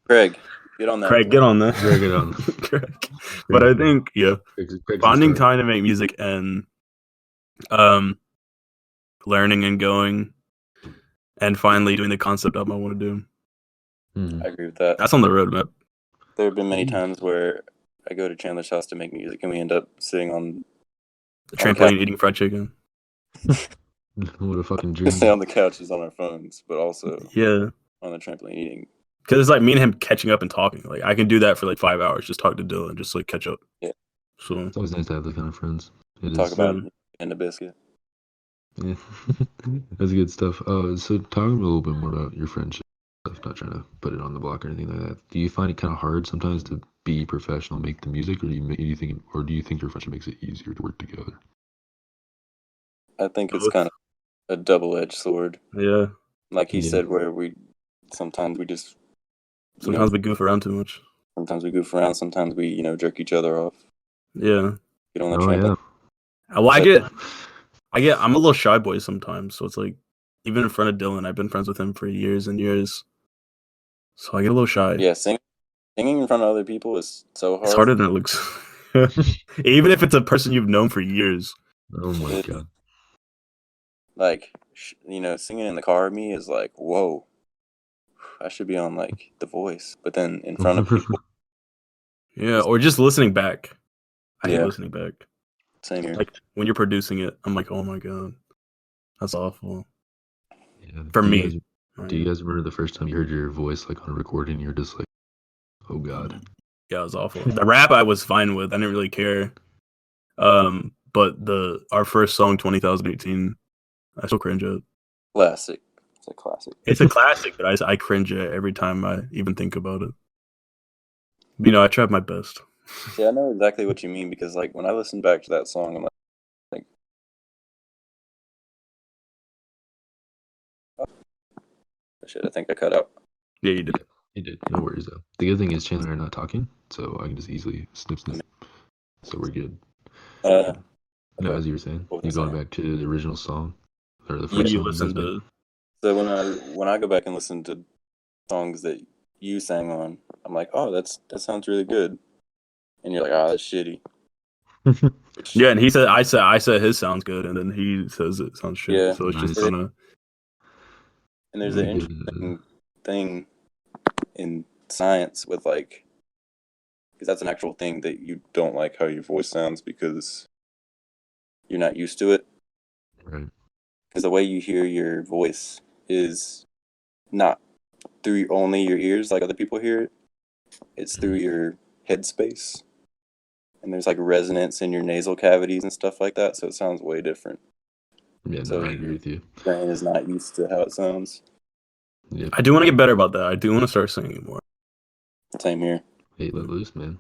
Speaker 3: Craig, get on that.
Speaker 2: Craig, get on that.
Speaker 1: Craig, get on.
Speaker 2: Craig. But I think
Speaker 1: Craig's
Speaker 2: finding
Speaker 1: the star.
Speaker 2: time to make music and learning and going and finally doing the concept album I want to do.
Speaker 1: Mhm.
Speaker 3: I agree with that.
Speaker 2: That's on the roadmap.
Speaker 3: There have been many times where I go to Chandler's house to make music, and we end up sitting on
Speaker 2: The
Speaker 3: On the couch.
Speaker 2: trampoline eating fried chicken.
Speaker 1: What a fucking
Speaker 3: just stay
Speaker 1: dream.
Speaker 3: on the couches on our phones, but also
Speaker 2: Yeah.
Speaker 3: on the trampoline eating.
Speaker 2: Because it's like me and him catching up and talking. Like I can do that for like 5 hours. Just talk to Dylan, just like catch up.
Speaker 3: Yeah.
Speaker 2: So
Speaker 1: It's always nice to have those kind of friends. It
Speaker 3: Talk
Speaker 1: is.
Speaker 3: about
Speaker 2: yeah.
Speaker 3: and a biscuit.
Speaker 1: Yeah. That's good stuff. So talking a little bit more about your friendship stuff, not trying to put it on the block or anything like that. Do you find it kind of hard sometimes to be professional, make the music, or do you think your friendship makes it easier to work together?
Speaker 3: I think it's
Speaker 2: Both.
Speaker 3: kind of a double-edged sword.
Speaker 2: Yeah.
Speaker 3: Like he
Speaker 1: Yeah.
Speaker 3: said, where sometimes we just
Speaker 2: Sometimes we goof around too much.
Speaker 3: sometimes we goof around, sometimes we jerk each other off.
Speaker 2: Yeah.
Speaker 3: Get on the
Speaker 1: Oh
Speaker 3: trampoline.
Speaker 1: yeah.
Speaker 2: Well, I'm a little shy boy sometimes. So it's like even in front of Dylan, I've been friends with him for years and years. So I get a little shy.
Speaker 3: Yeah, singing in front of other people is so hard.
Speaker 2: It's harder than it looks. Even if it's a person you've known for years.
Speaker 1: Oh my
Speaker 3: It-
Speaker 1: god.
Speaker 3: Like singing in the car with me is like, whoa, I should be on like The Voice, but then in front of people,
Speaker 2: Yeah. Or just listening back. I hate
Speaker 3: Yeah.
Speaker 2: listening back.
Speaker 3: same here.
Speaker 2: Like when you're producing it, I'm like, oh my god, that's awful.
Speaker 1: Yeah.
Speaker 2: For
Speaker 1: do
Speaker 2: me.
Speaker 1: You guys, do you guys remember the first time you heard your voice like on a recording? You're just like, oh god.
Speaker 2: Yeah, it was awful. The rap I was fine with. I didn't really care. But our first song, 2018, I still cringe at.
Speaker 3: Classic. It's a classic.
Speaker 2: It's a classic, but I cringe at every time I even think about it. I tried my best.
Speaker 3: See, I know exactly what you mean because like when I listen back to that song, I'm like oh, shit, I think I cut out.
Speaker 2: Yeah, you did.
Speaker 1: You did. No worries though. The good thing is Chandler and I are not talking, so I can just easily snip. So we're good. No,
Speaker 3: Okay.
Speaker 1: as you were saying,
Speaker 3: What
Speaker 1: you
Speaker 3: was I
Speaker 1: going
Speaker 3: saying?
Speaker 1: back to the original song or the
Speaker 2: When
Speaker 1: first
Speaker 2: you
Speaker 1: song
Speaker 2: listen
Speaker 1: guys made?
Speaker 2: to,
Speaker 3: So when I go back and listen to songs that you sang on, I'm like, oh, that sounds really good, and you're like, oh, that's shitty. Which,
Speaker 2: yeah, and I said his sounds good, and then he says it sounds shit.
Speaker 3: Yeah.
Speaker 2: So it's
Speaker 1: Nice.
Speaker 2: just kind of
Speaker 3: and there's
Speaker 1: Yeah,
Speaker 3: an interesting thing in science with like, because that's an actual thing that you don't like how your voice sounds because you're not used to it.
Speaker 1: right.
Speaker 3: Because the way you hear your voice is not through only your ears like other people hear it. It's through your headspace. and there's like resonance in your nasal cavities and stuff like that, so it sounds way different.
Speaker 1: Yeah, no,
Speaker 3: So
Speaker 1: I agree with you.
Speaker 3: brain is not used to how it sounds.
Speaker 1: Yep.
Speaker 2: I do want to get better about that. I do want to start singing more.
Speaker 3: Same here.
Speaker 1: Hey, let loose, man.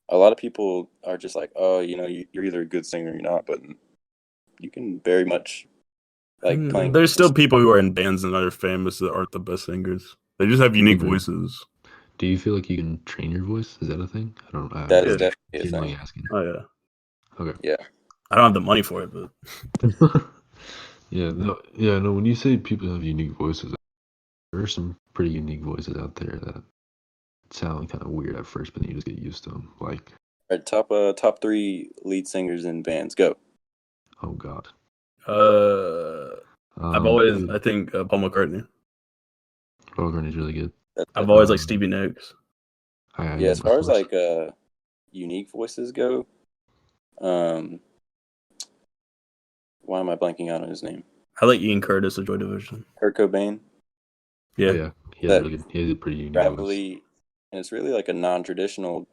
Speaker 3: A lot of people are just like, oh, you're either a good singer or you're not, but you can very much like playing.
Speaker 2: There's still people who are in bands and are famous that aren't the best singers. They just have unique
Speaker 1: Okay.
Speaker 2: voices.
Speaker 1: Do you feel like you can train your voice? Is that a thing?
Speaker 3: That is
Speaker 2: Yeah.
Speaker 3: definitely a
Speaker 1: genuinely
Speaker 3: thing.
Speaker 1: asking.
Speaker 2: Oh yeah.
Speaker 1: Okay.
Speaker 3: Yeah.
Speaker 2: I don't have the money for it, but
Speaker 1: no. When you say people have unique voices, there are some pretty unique voices out there that sound kind of weird at first, but then you just get used to them. Like,
Speaker 3: All right, top 3 lead singers in bands. Go.
Speaker 1: oh god.
Speaker 2: I think Paul McCartney.
Speaker 1: Paul McCartney's really good.
Speaker 2: I've always liked Stevie Nicks.
Speaker 3: Yeah, as far as like unique voices go, why am I blanking out on his name?
Speaker 2: I like Ian Curtis of Joy Division.
Speaker 3: Kurt Cobain.
Speaker 2: Yeah.
Speaker 1: He has a pretty unique voice.
Speaker 3: Gravelly, and it's really like a non-traditional,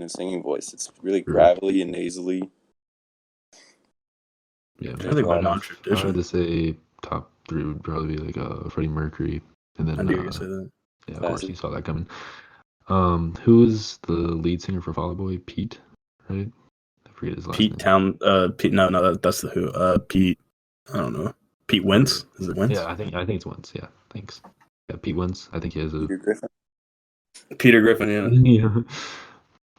Speaker 3: singing voice. It's really
Speaker 1: True.
Speaker 3: gravelly and nasally.
Speaker 1: Yeah,
Speaker 2: I think about
Speaker 1: if I
Speaker 2: non-traditional.
Speaker 1: had to say top 3 would probably be like Freddie Mercury, and then
Speaker 2: I knew you say that.
Speaker 1: yeah, of course you saw that coming. Who is the lead singer for Fall Out Boy? PaaT, right? I forget his last name.
Speaker 2: Pete. No, that's the Who. Pete. I don't know. Pete Wentz. Is it Wentz?
Speaker 1: Yeah, I think it's Wentz. Yeah, thanks. Yeah, Pete Wentz. I think he has a
Speaker 3: Peter Griffin.
Speaker 2: Peter Griffin. Yeah.
Speaker 1: yeah.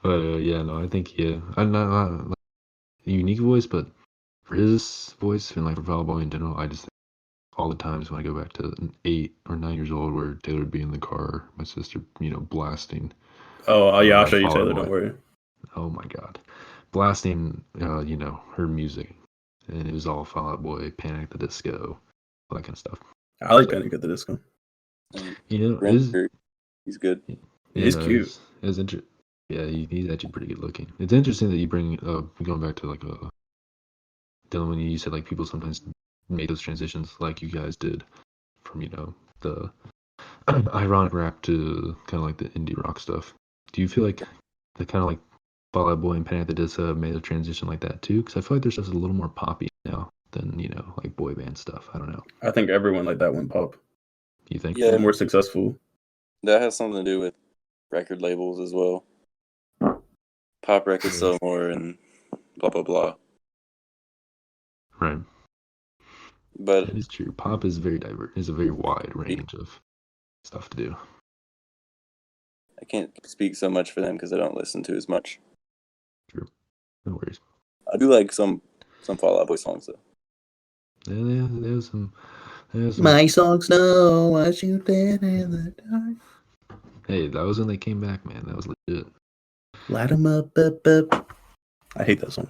Speaker 1: But yeah, no, I think I'm not like, a unique voice, but for his voice and like for Fall Out Boy in general, I just think all the times when I go back to 8 or 9 years old, where Taylor would be in the car, my sister, blasting.
Speaker 2: Oh yeah, I'll
Speaker 1: that
Speaker 2: show you
Speaker 1: Fall Out
Speaker 2: Taylor.
Speaker 1: Boy.
Speaker 2: Don't worry.
Speaker 1: Oh my god, blasting, her music, and it was all Fall Out Boy, Panic at the Disco, all that kind of stuff.
Speaker 2: I like Panic at the Disco.
Speaker 3: He's good.
Speaker 2: He's cute.
Speaker 1: Yeah, he's actually pretty good looking. It's interesting that you bring going back to like Dylan, when you said like people sometimes make those transitions like you guys did from the ironic rap to kind of like the indie rock stuff. Do you feel like the kind of like Fall Out Boy and Panic at the Disco made a transition like that too? Because I feel like their stuff's a little more poppy now than like boy band stuff. I don't know.
Speaker 2: I think everyone like that went pop.
Speaker 1: You think?
Speaker 3: Yeah,
Speaker 2: more successful.
Speaker 3: That has something to do with record labels as well. Pop records sell more and blah blah blah.
Speaker 1: Right.
Speaker 3: But
Speaker 1: it is true. Pop is very diverse. It's a very wide range of stuff to do.
Speaker 3: I can't speak so much for them because I don't listen to as much.
Speaker 1: True. No worries.
Speaker 3: I do like some Fall Out Boy songs though.
Speaker 1: Yeah, there's some.
Speaker 2: My songs know I shoot dead in the dark.
Speaker 1: Hey, that was when they came back, man. That was legit.
Speaker 2: Light 'em up, up, up. I hate that song.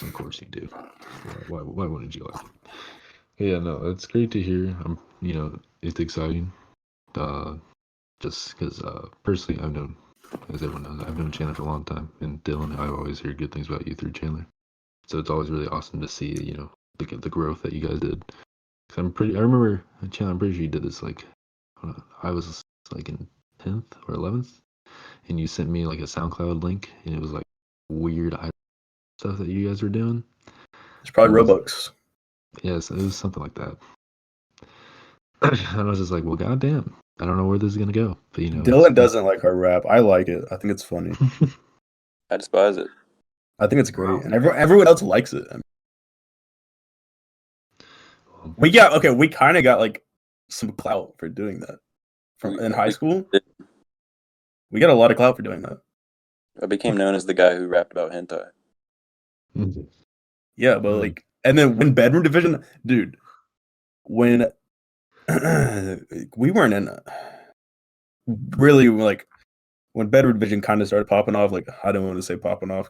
Speaker 1: Of course you do. Why wouldn't you like it? Yeah, no, it's great to hear. It's exciting. Just because personally, as everyone knows, I've known Chandler for a long time, and Dylan, I've always heard good things about you through Chandler. So it's always really awesome to see, the growth that you guys did. I remember Chandler. I'm pretty sure you did this like I was like in 10th or 11th, and you sent me like a SoundCloud link, and it was like weird stuff that you guys were doing.
Speaker 2: It's probably Robux.
Speaker 1: Yes, it was something like that. And I was just like, well, goddamn, I don't know where this is gonna go. But
Speaker 2: Dylan doesn't like our rap. I like it. I think it's funny.
Speaker 3: I despise it.
Speaker 2: I think it's great, and everyone else likes it. We kind of got like some clout for doing that in high school. We got a lot of clout for doing that.
Speaker 3: I became known as the guy who rapped about hentai.
Speaker 2: Yeah, but like, and then when Bedroom Division, dude, when we weren't in really like when Bedroom Division kind of started popping off. Like, I don't want to say popping off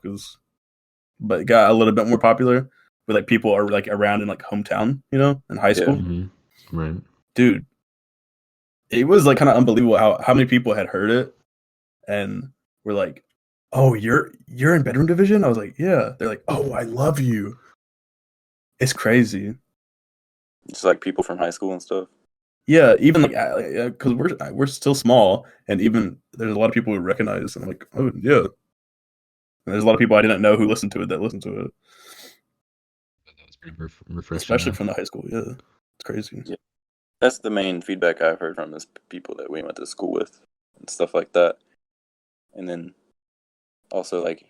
Speaker 2: but it got a little bit more popular. Where like people are like around in like hometown, in high school.
Speaker 1: Mm-hmm. Right,
Speaker 2: dude. It was like kind of unbelievable how many people had heard it, and were like, "Oh, you're in Bedroom Division?" I was like, "Yeah." They're like, "Oh, I love you." It's crazy.
Speaker 3: Just like people from high school and stuff.
Speaker 2: Yeah, even like because we're still small, and even there's a lot of people who recognize. And I'm like, "Oh yeah." There's a lot of people I didn't know who listened to it that listened to it,
Speaker 1: That's pretty refreshing.
Speaker 2: especially
Speaker 1: Huh?
Speaker 2: from the high school. Yeah, it's crazy.
Speaker 3: Yeah. That's the main feedback I've heard from is people that we went to school with and stuff like that. And then also like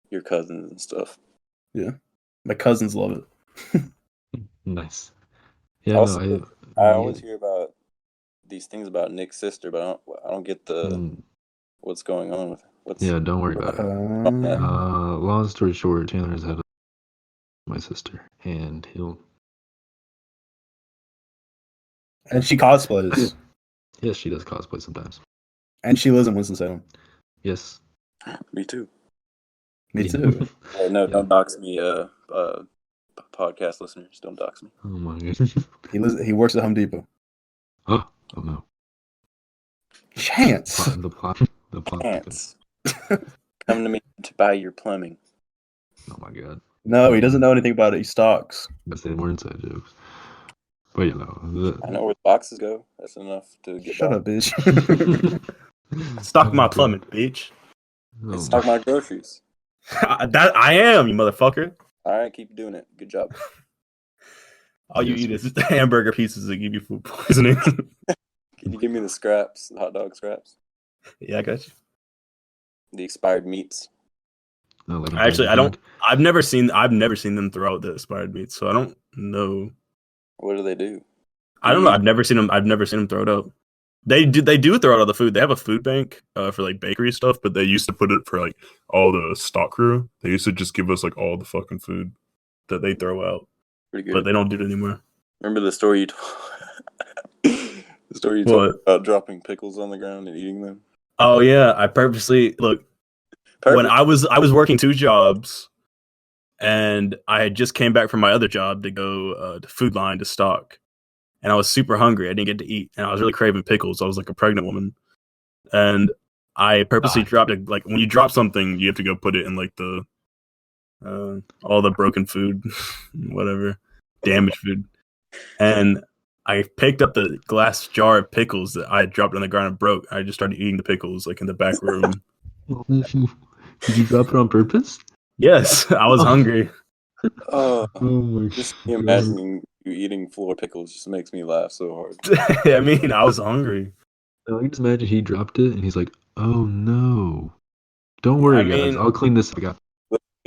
Speaker 3: your cousins and stuff.
Speaker 2: Yeah, my cousins love it.
Speaker 1: Nice. Yeah,
Speaker 3: Also,
Speaker 1: no,
Speaker 3: I
Speaker 1: yeah.
Speaker 3: always hear about these things about Nick's sister, but I don't get what's going on with it.
Speaker 1: Yeah, don't worry about it. Long story short, Chandler's had my sister, and
Speaker 2: and she cosplays,
Speaker 1: yes, she does cosplay sometimes.
Speaker 2: and she lives in Winston-Salem.
Speaker 1: Yes.
Speaker 3: Me too.
Speaker 2: Me
Speaker 1: Yeah.
Speaker 2: too.
Speaker 3: No,
Speaker 1: Yeah.
Speaker 3: don't dox me, podcast listeners. Don't dox me.
Speaker 1: Oh my goodness.
Speaker 2: He works at Home Depot.
Speaker 1: Oh no.
Speaker 2: Chance.
Speaker 1: The plot.
Speaker 3: Ants. Come to me to buy your plumbing.
Speaker 1: Oh my god.
Speaker 2: No, he doesn't know anything about it. He stalks.
Speaker 1: That's any more inside jokes. But you know.
Speaker 3: I know where the boxes go. That's enough to get
Speaker 2: Shut
Speaker 3: by.
Speaker 2: up, bitch.
Speaker 1: Stock
Speaker 2: Stock my plumbing, bitch.
Speaker 3: It's stock my groceries.
Speaker 2: That I am, you motherfucker.
Speaker 3: All right, keep doing it. Good job.
Speaker 2: All you eat is the hamburger pieces that give you food poisoning.
Speaker 3: Can you give me the scraps, the hot dog scraps,
Speaker 2: Yeah, I got you.
Speaker 3: the expired meats?
Speaker 1: No, like
Speaker 2: Actually, I don't. I've never seen them throw out the expired meat, so I don't know.
Speaker 3: What do they do?
Speaker 2: I don't know. I've never seen them throw it out. They do throw out all the food. They have a food bank for like bakery stuff, but they used to put it for like all the stock crew. They used to just give us like all the fucking food that they throw out.
Speaker 3: Pretty good.
Speaker 2: But they don't do it anymore.
Speaker 3: Remember the story you told about dropping pickles on the ground and eating them?
Speaker 2: Oh yeah, I purposely when I was working 2 jobs, and I had just came back from my other job to go to Food Line to stock, and I was super hungry. I didn't get to eat, and I was really craving pickles. I was like a pregnant woman, and I purposely dropped it. Like when you drop something, you have to go put it in like the all the broken food, whatever, damaged food, and I picked up the glass jar of pickles that I had dropped on the ground and broke. I just started eating the pickles like in the back room.
Speaker 1: Did you drop it on purpose?
Speaker 2: Yes, I was hungry.
Speaker 3: Oh
Speaker 1: my
Speaker 3: just imagining you eating floor pickles just makes me laugh so hard.
Speaker 2: I mean, I was hungry.
Speaker 1: I can just imagine he dropped it and he's like, "Oh no, don't worry, guys. I'll clean this. I got.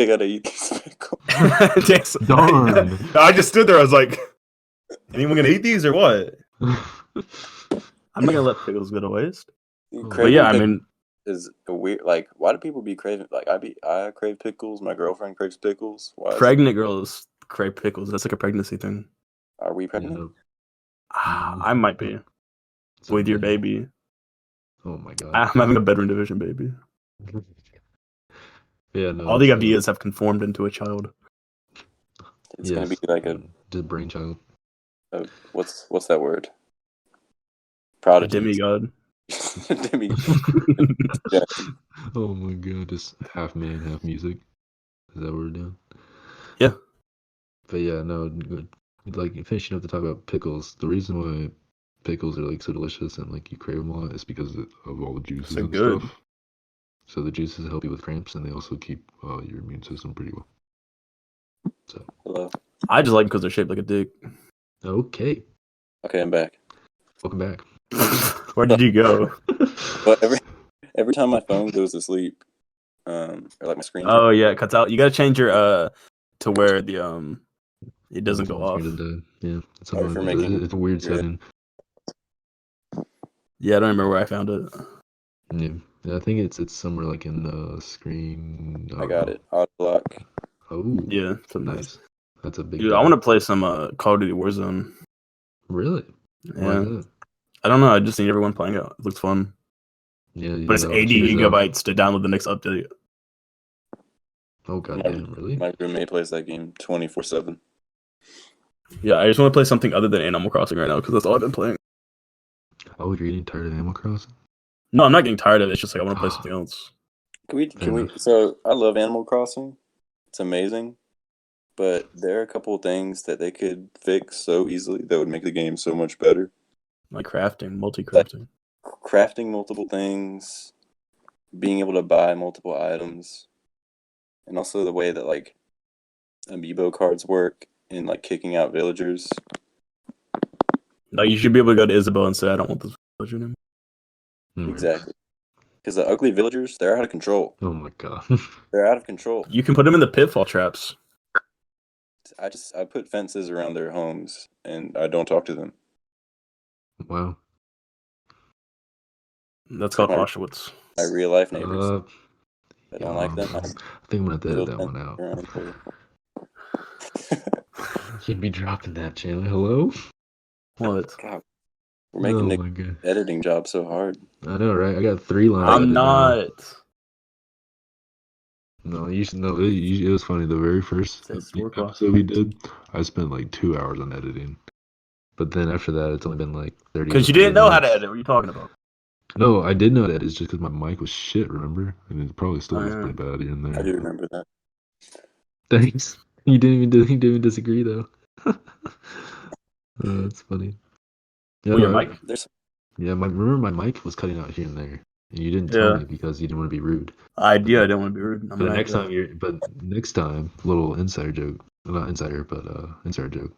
Speaker 3: I gotta eat these pickles."
Speaker 1: Darn.
Speaker 2: I just stood there. I was like, "Anyone gonna eat these or what?" I'm not gonna let pickles go to waste. But yeah, I mean,
Speaker 3: is a weird. Like, why do people be craving? Like, I crave pickles. My girlfriend craves pickles. Why?
Speaker 2: Pregnant girls crave pickles. That's like a pregnancy thing.
Speaker 3: Are we pregnant?
Speaker 1: Yeah.
Speaker 2: I might be with your baby.
Speaker 1: Oh my god.
Speaker 2: I'm having a bedroom division baby.
Speaker 1: Yeah, no.
Speaker 2: All the ideas have conformed into a child.
Speaker 3: It's gonna be like a
Speaker 1: brainchild.
Speaker 3: What's that word?
Speaker 2: A
Speaker 3: Prodigy.
Speaker 2: demigod.
Speaker 3: Demigod. Yeah.
Speaker 1: Oh my god, just half man, half music. Is that what we're doing?
Speaker 2: Yeah.
Speaker 1: But yeah, no, like finishing up to talk about pickles. The reason why pickles are like so delicious and like you crave them a lot is because of all the juices and stuff. So the juices help you with cramps, and they also keep your immune system pretty well. So
Speaker 3: Hello.
Speaker 2: I just like them because they're shaped like a dick.
Speaker 1: Okay,
Speaker 3: I'm back.
Speaker 1: Welcome back.
Speaker 2: Where did you go?
Speaker 3: But every time my phone goes to sleep, or like my screen.
Speaker 2: Oh yeah, it cuts out. You gotta change your to where the it doesn't go off.
Speaker 1: Yeah, it's a weird setting.
Speaker 2: Yeah, I don't remember where I found it.
Speaker 1: Yeah, I think it's somewhere like in the screen.
Speaker 3: I got it. Auto lock.
Speaker 1: Oh
Speaker 2: yeah,
Speaker 1: nice. That's a big.
Speaker 2: Dude, I want to play some Call of Duty Warzone.
Speaker 1: Really?
Speaker 2: Yeah. I don't know. I just seen everyone playing it. It looks fun.
Speaker 1: Yeah,
Speaker 2: but it's 80 gigabytes to download the next update.
Speaker 1: Oh goddamn! Really?
Speaker 3: My roommate plays that game 24/7.
Speaker 2: Yeah, I just want to play something other than Animal Crossing right now because that's all I've been playing.
Speaker 1: Oh, you're getting tired of Animal Crossing?
Speaker 2: No, I'm not getting tired of it. It's just like I want to play something else.
Speaker 3: Can we? So I love Animal Crossing. It's amazing, but there are a couple of things that they could fix so easily that would make the game so much better.
Speaker 2: Like crafting, multi-crafting.
Speaker 3: Crafting multiple things, being able to buy multiple items. and also the way that like amiibo cards work in like kicking out villagers.
Speaker 2: Like you should be able to go to Isabel and say, "I don't want this villager anymore."
Speaker 3: Exactly. Because the ugly villagers, they're out of control.
Speaker 1: Oh my god.
Speaker 3: They're out of control.
Speaker 2: You can put them in the pitfall traps.
Speaker 3: I put fences around their homes and I don't talk to them.
Speaker 1: Wow.
Speaker 2: That's called
Speaker 3: My-
Speaker 2: Auschwitz.
Speaker 3: My real life neighbors. I don't
Speaker 1: yeah,
Speaker 3: like them.
Speaker 1: I think I'm gonna have to edit that one out. You'd be dropping that, Chandler. Hello?
Speaker 2: What?
Speaker 3: God, we're making
Speaker 1: Oh
Speaker 3: Nick's
Speaker 1: my god.
Speaker 3: editing job so hard.
Speaker 1: I know, right? I got 3 lines.
Speaker 2: I'm
Speaker 1: edited
Speaker 2: not.
Speaker 1: now. No, you should know. It was funny. The very first episode we did, I spent like 2 hours on editing. But then after that, it's only been like 30.
Speaker 2: Because you didn't know how to edit. What are you talking about?
Speaker 1: No, I did know that. It's just because my mic was shit, remember? And it probably still was
Speaker 2: yeah.
Speaker 1: pretty bad here and there.
Speaker 3: I do remember that.
Speaker 1: Thanks. You didn't even disagree, though. That's funny. Yeah,
Speaker 2: Your mic?
Speaker 1: Yeah, remember my mic was cutting out here and there. And you didn't tell me because you didn't want to be rude.
Speaker 2: I didn't want to be rude.
Speaker 1: But next time, little insider joke. Not insider, but insider joke.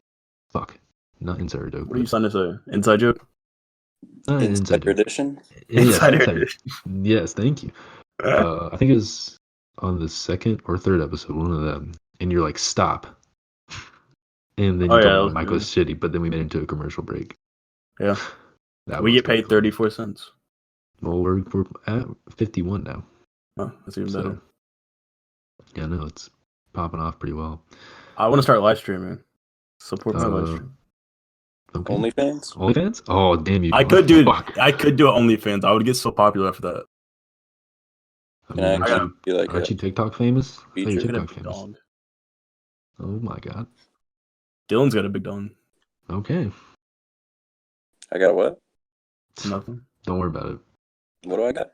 Speaker 1: Fuck. Not insider joke.
Speaker 2: What are you trying to say? Inside joke?
Speaker 3: Insider edition?
Speaker 2: Insider edition.
Speaker 1: Yes, thank you. I think it was on the 2nd or 3rd episode, one of them. And you're like, stop. And then you told me my mic was shitty, but then we made it into a commercial break.
Speaker 2: Yeah. We get paid 34 cents.
Speaker 1: Well, we're at 51 now.
Speaker 2: Oh, that's even better.
Speaker 1: Yeah, no, it's popping off pretty well.
Speaker 2: I want to start live streaming. Support my live stream.
Speaker 3: Okay. OnlyFans?
Speaker 1: OnlyFans? Oh, damn you!
Speaker 2: I could do OnlyFans. I would get so popular after that.
Speaker 1: Aren't you TikTok famous?
Speaker 3: You're
Speaker 1: TikTok famous.
Speaker 2: Dog.
Speaker 1: Oh my god.
Speaker 2: Dylan's got a big dog.
Speaker 1: Okay.
Speaker 3: I got what?
Speaker 2: Nothing.
Speaker 1: Don't worry about it.
Speaker 3: What do I got?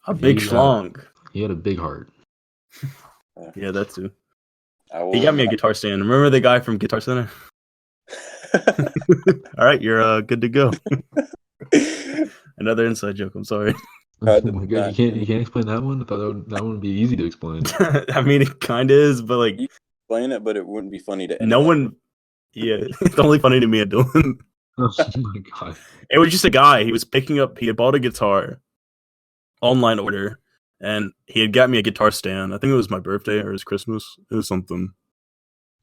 Speaker 2: A big schlong.
Speaker 1: He had a big heart.
Speaker 2: Yeah, that too. He got me a guitar stand. Remember the guy from Guitar Center? All right, you're good to go. Another inside joke. I'm sorry.
Speaker 1: Oh my god, you can't explain that one. I thought that one would be easy to explain.
Speaker 2: I mean, it kind of is, but like
Speaker 3: you can explain it, but it wouldn't be funny to anyone.
Speaker 2: No one. Yeah, it's only funny to me and Dylan.
Speaker 1: Oh my god!
Speaker 2: It was just a guy. He was picking up. He had bought a guitar, online order, and he had got me a guitar stand. I think it was my birthday or his Christmas. It was something.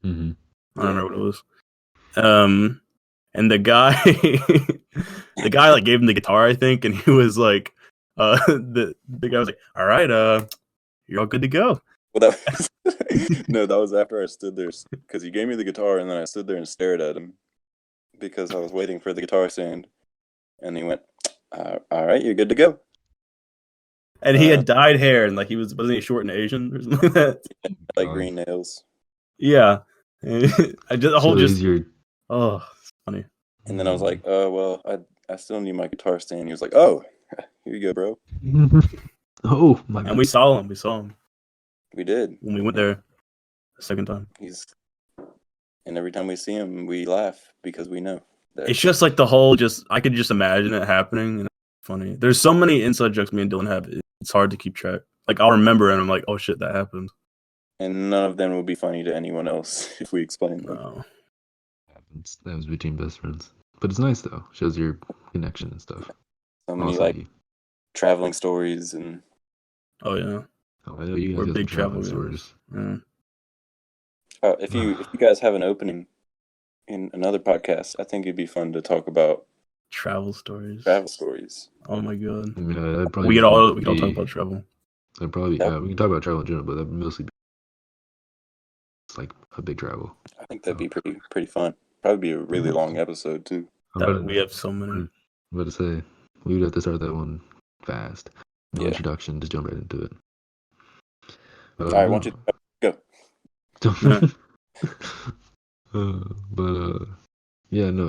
Speaker 1: Mm-hmm.
Speaker 2: I don't know what it was. And the guy, like gave him the guitar, I think, and he was like, the guy was like, "All right, you're all good to go."
Speaker 3: Well, that was after I stood there because he gave me the guitar, and then I stood there and stared at him because I was waiting for the guitar stand, and he went, "All right, you're good to go."
Speaker 2: And he had dyed hair, and like wasn't he short and Asian or something like that?
Speaker 3: Like green nails.
Speaker 2: Yeah, I did the whole
Speaker 3: Oh,
Speaker 2: it's funny.
Speaker 3: And then I was like, well, I still need my guitar stand. He was like, oh, here you go, bro.
Speaker 1: Oh my god!
Speaker 2: And we saw him.
Speaker 3: We did
Speaker 2: when we went there the second time.
Speaker 3: And every time we see him, we laugh because we know.
Speaker 2: It's just like the whole. I could just imagine it happening. And it's funny. There's so many inside jokes me and Dylan have. It's hard to keep track. Like I'll remember, and I'm like, oh shit, that happened.
Speaker 3: And none of them will be funny to anyone else if we explain them.
Speaker 2: No.
Speaker 1: That was between best friends, but it's nice though. Shows your connection and stuff.
Speaker 3: So many traveling stories and.
Speaker 2: Oh yeah.
Speaker 1: Oh, I know you guys
Speaker 2: got big travel
Speaker 1: stories.
Speaker 2: Yeah.
Speaker 3: If you guys have an opening in another podcast, I think it'd be fun to talk about
Speaker 2: travel stories.
Speaker 3: Oh
Speaker 2: my god.
Speaker 1: Yeah,
Speaker 2: we could all talk about travel.
Speaker 1: That'd probably we can talk about travel in general, but that'd mostly be like a big travel.
Speaker 3: I think that'd be pretty fun. Probably be a really long episode too.
Speaker 2: We have so many.
Speaker 1: I'm about to say we would have to start that one fast. No introduction, just jump right into it.
Speaker 3: All right, why don't you go?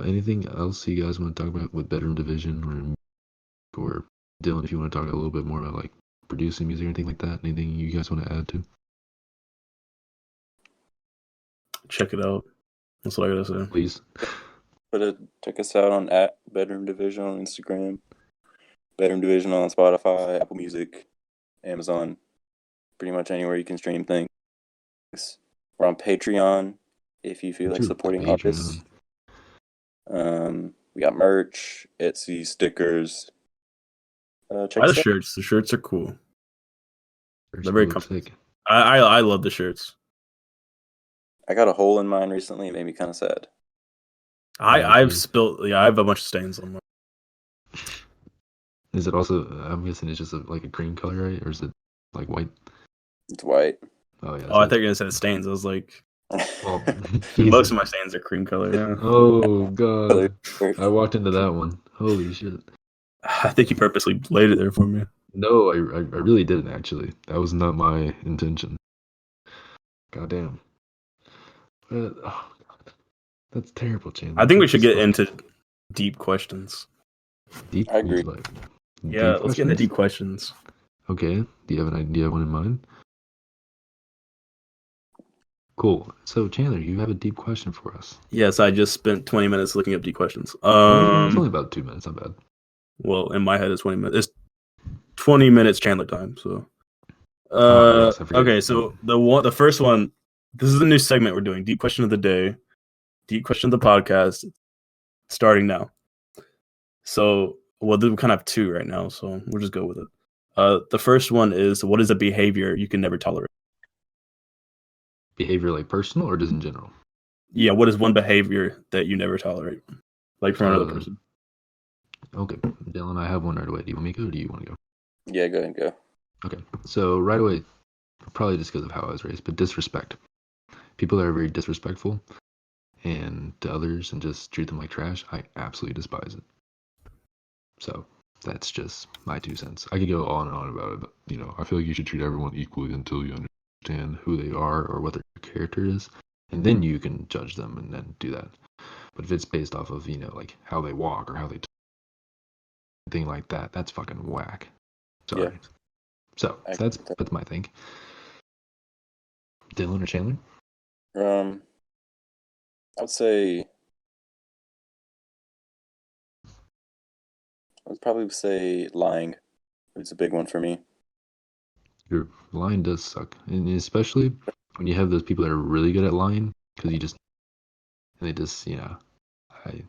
Speaker 1: Anything else you guys want to talk about with Bedroom Division or Dylan, if you want to talk a little bit more about like producing music or anything like that? Anything you guys want to add to?
Speaker 2: Check it out. That's what I gotta say.
Speaker 1: Please.
Speaker 3: Check us out on @Bedroom Division on Instagram, Bedroom Division on Spotify, Apple Music, Amazon, pretty much anywhere you can stream things. We're on Patreon if you feel like
Speaker 1: True,
Speaker 3: supporting
Speaker 1: Patreon.
Speaker 3: artists. We got merch, Etsy, stickers. Check
Speaker 2: Buy the
Speaker 3: us out.
Speaker 2: shirts. The shirts are cool.
Speaker 1: First
Speaker 2: They're very
Speaker 1: looks
Speaker 2: comfortable.
Speaker 1: sick.
Speaker 2: I love the shirts.
Speaker 3: I got a hole in mine recently. It made me kind of sad.
Speaker 2: I've spilled. Yeah, I have a bunch of stains on mine.
Speaker 1: Is it also? I'm guessing it's just like a green color, right? Or is it like white?
Speaker 3: It's white.
Speaker 1: Oh yeah.
Speaker 2: Oh, I thought you were gonna say stains. I was like,
Speaker 1: Well,
Speaker 2: most of my stains are cream color. Yeah.
Speaker 1: Oh god, I walked into that one. Holy shit.
Speaker 2: I think you purposely laid it there for me.
Speaker 1: No, I really didn't actually. That was not my intention. Goddamn. But, oh, God. That's terrible, Chandler.
Speaker 2: I think we
Speaker 1: What
Speaker 2: should
Speaker 1: the
Speaker 2: get
Speaker 1: fuck?
Speaker 2: into deep questions.
Speaker 1: Deep.
Speaker 3: I agree.
Speaker 1: Like,
Speaker 2: Yeah,
Speaker 1: deep
Speaker 2: let's get into
Speaker 1: questions?
Speaker 2: deep questions.
Speaker 1: Okay. Do you have an idea one in mind? Cool. So Chandler, you have a deep question for us.
Speaker 2: Yes, I just spent 20 minutes looking up deep questions.
Speaker 1: Oh, it's only about 2 minutes. Not bad.
Speaker 2: Well, in my head, it's 20 minutes. It's 20 minutes Chandler time. So,
Speaker 1: Oh yes, I forget.
Speaker 2: okay. So the first one. This is a new segment we're doing. Deep question of the day. Deep question of the podcast. Starting now. So we'll kind of have two right now. So we'll just go with it. The first one is, what is a behavior you can never tolerate?
Speaker 1: Behavior like personal or just in general?
Speaker 2: Yeah, what is one behavior that you never tolerate, like from another person?
Speaker 1: Okay, Dylan, I have one right away. Do you want me to go or do you want to go?
Speaker 3: Yeah, go ahead and go.
Speaker 1: Okay, so right away, probably just because of how I was raised, but disrespect. People that are very disrespectful and to others and just treat them like trash, I absolutely despise it. So that's just my 2 cents. I could go on and on about it, but I feel like you should treat everyone equally until you understand who they are or what their character is, and then you can judge them and then do that. But if it's based off of like how they walk or how they thing like that, that's fucking whack. Sorry.
Speaker 3: Yeah.
Speaker 1: So that's my thing. Dylan or Chandler?
Speaker 3: I'd say I'd probably say lying. It's a big one for me.
Speaker 1: Your lying does suck, and especially when you have those people that are really good at lying, because they just, I.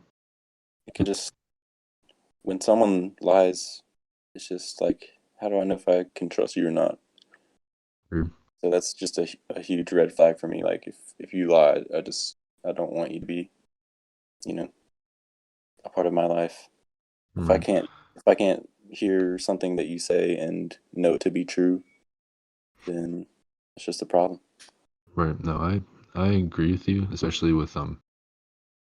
Speaker 3: It can just when someone lies, it's just like, how do I know if I can trust you or not?
Speaker 1: Or,
Speaker 3: So that's just a huge red flag for me. Like if you lie, I don't want you to be, a part of my life. If I can't hear something that you say and know it to be true, then it's just a problem.
Speaker 1: right. No, I agree with you, especially with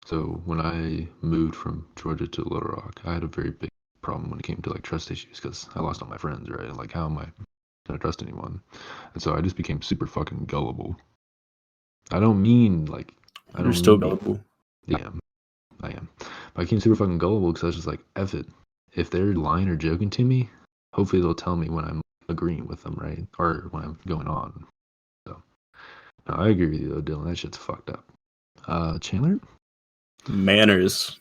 Speaker 1: So when I moved from Georgia to Little Rock, I had a very big problem when it came to like trust issues because I lost all my friends, right? Like, how am I gonna trust anyone? And so I just became super fucking gullible. I don't mean like I
Speaker 2: You're
Speaker 1: don't
Speaker 2: still
Speaker 1: mean
Speaker 2: gullible.
Speaker 1: yeah, I am. But I became super fucking gullible because I was just like, F it. If they're lying or joking to me, hopefully they'll tell me when I'm agreeing with them, right? Or when I'm going on. So no, I agree with you though, Dylan. That shit's fucked up. Chandler?
Speaker 2: Manners,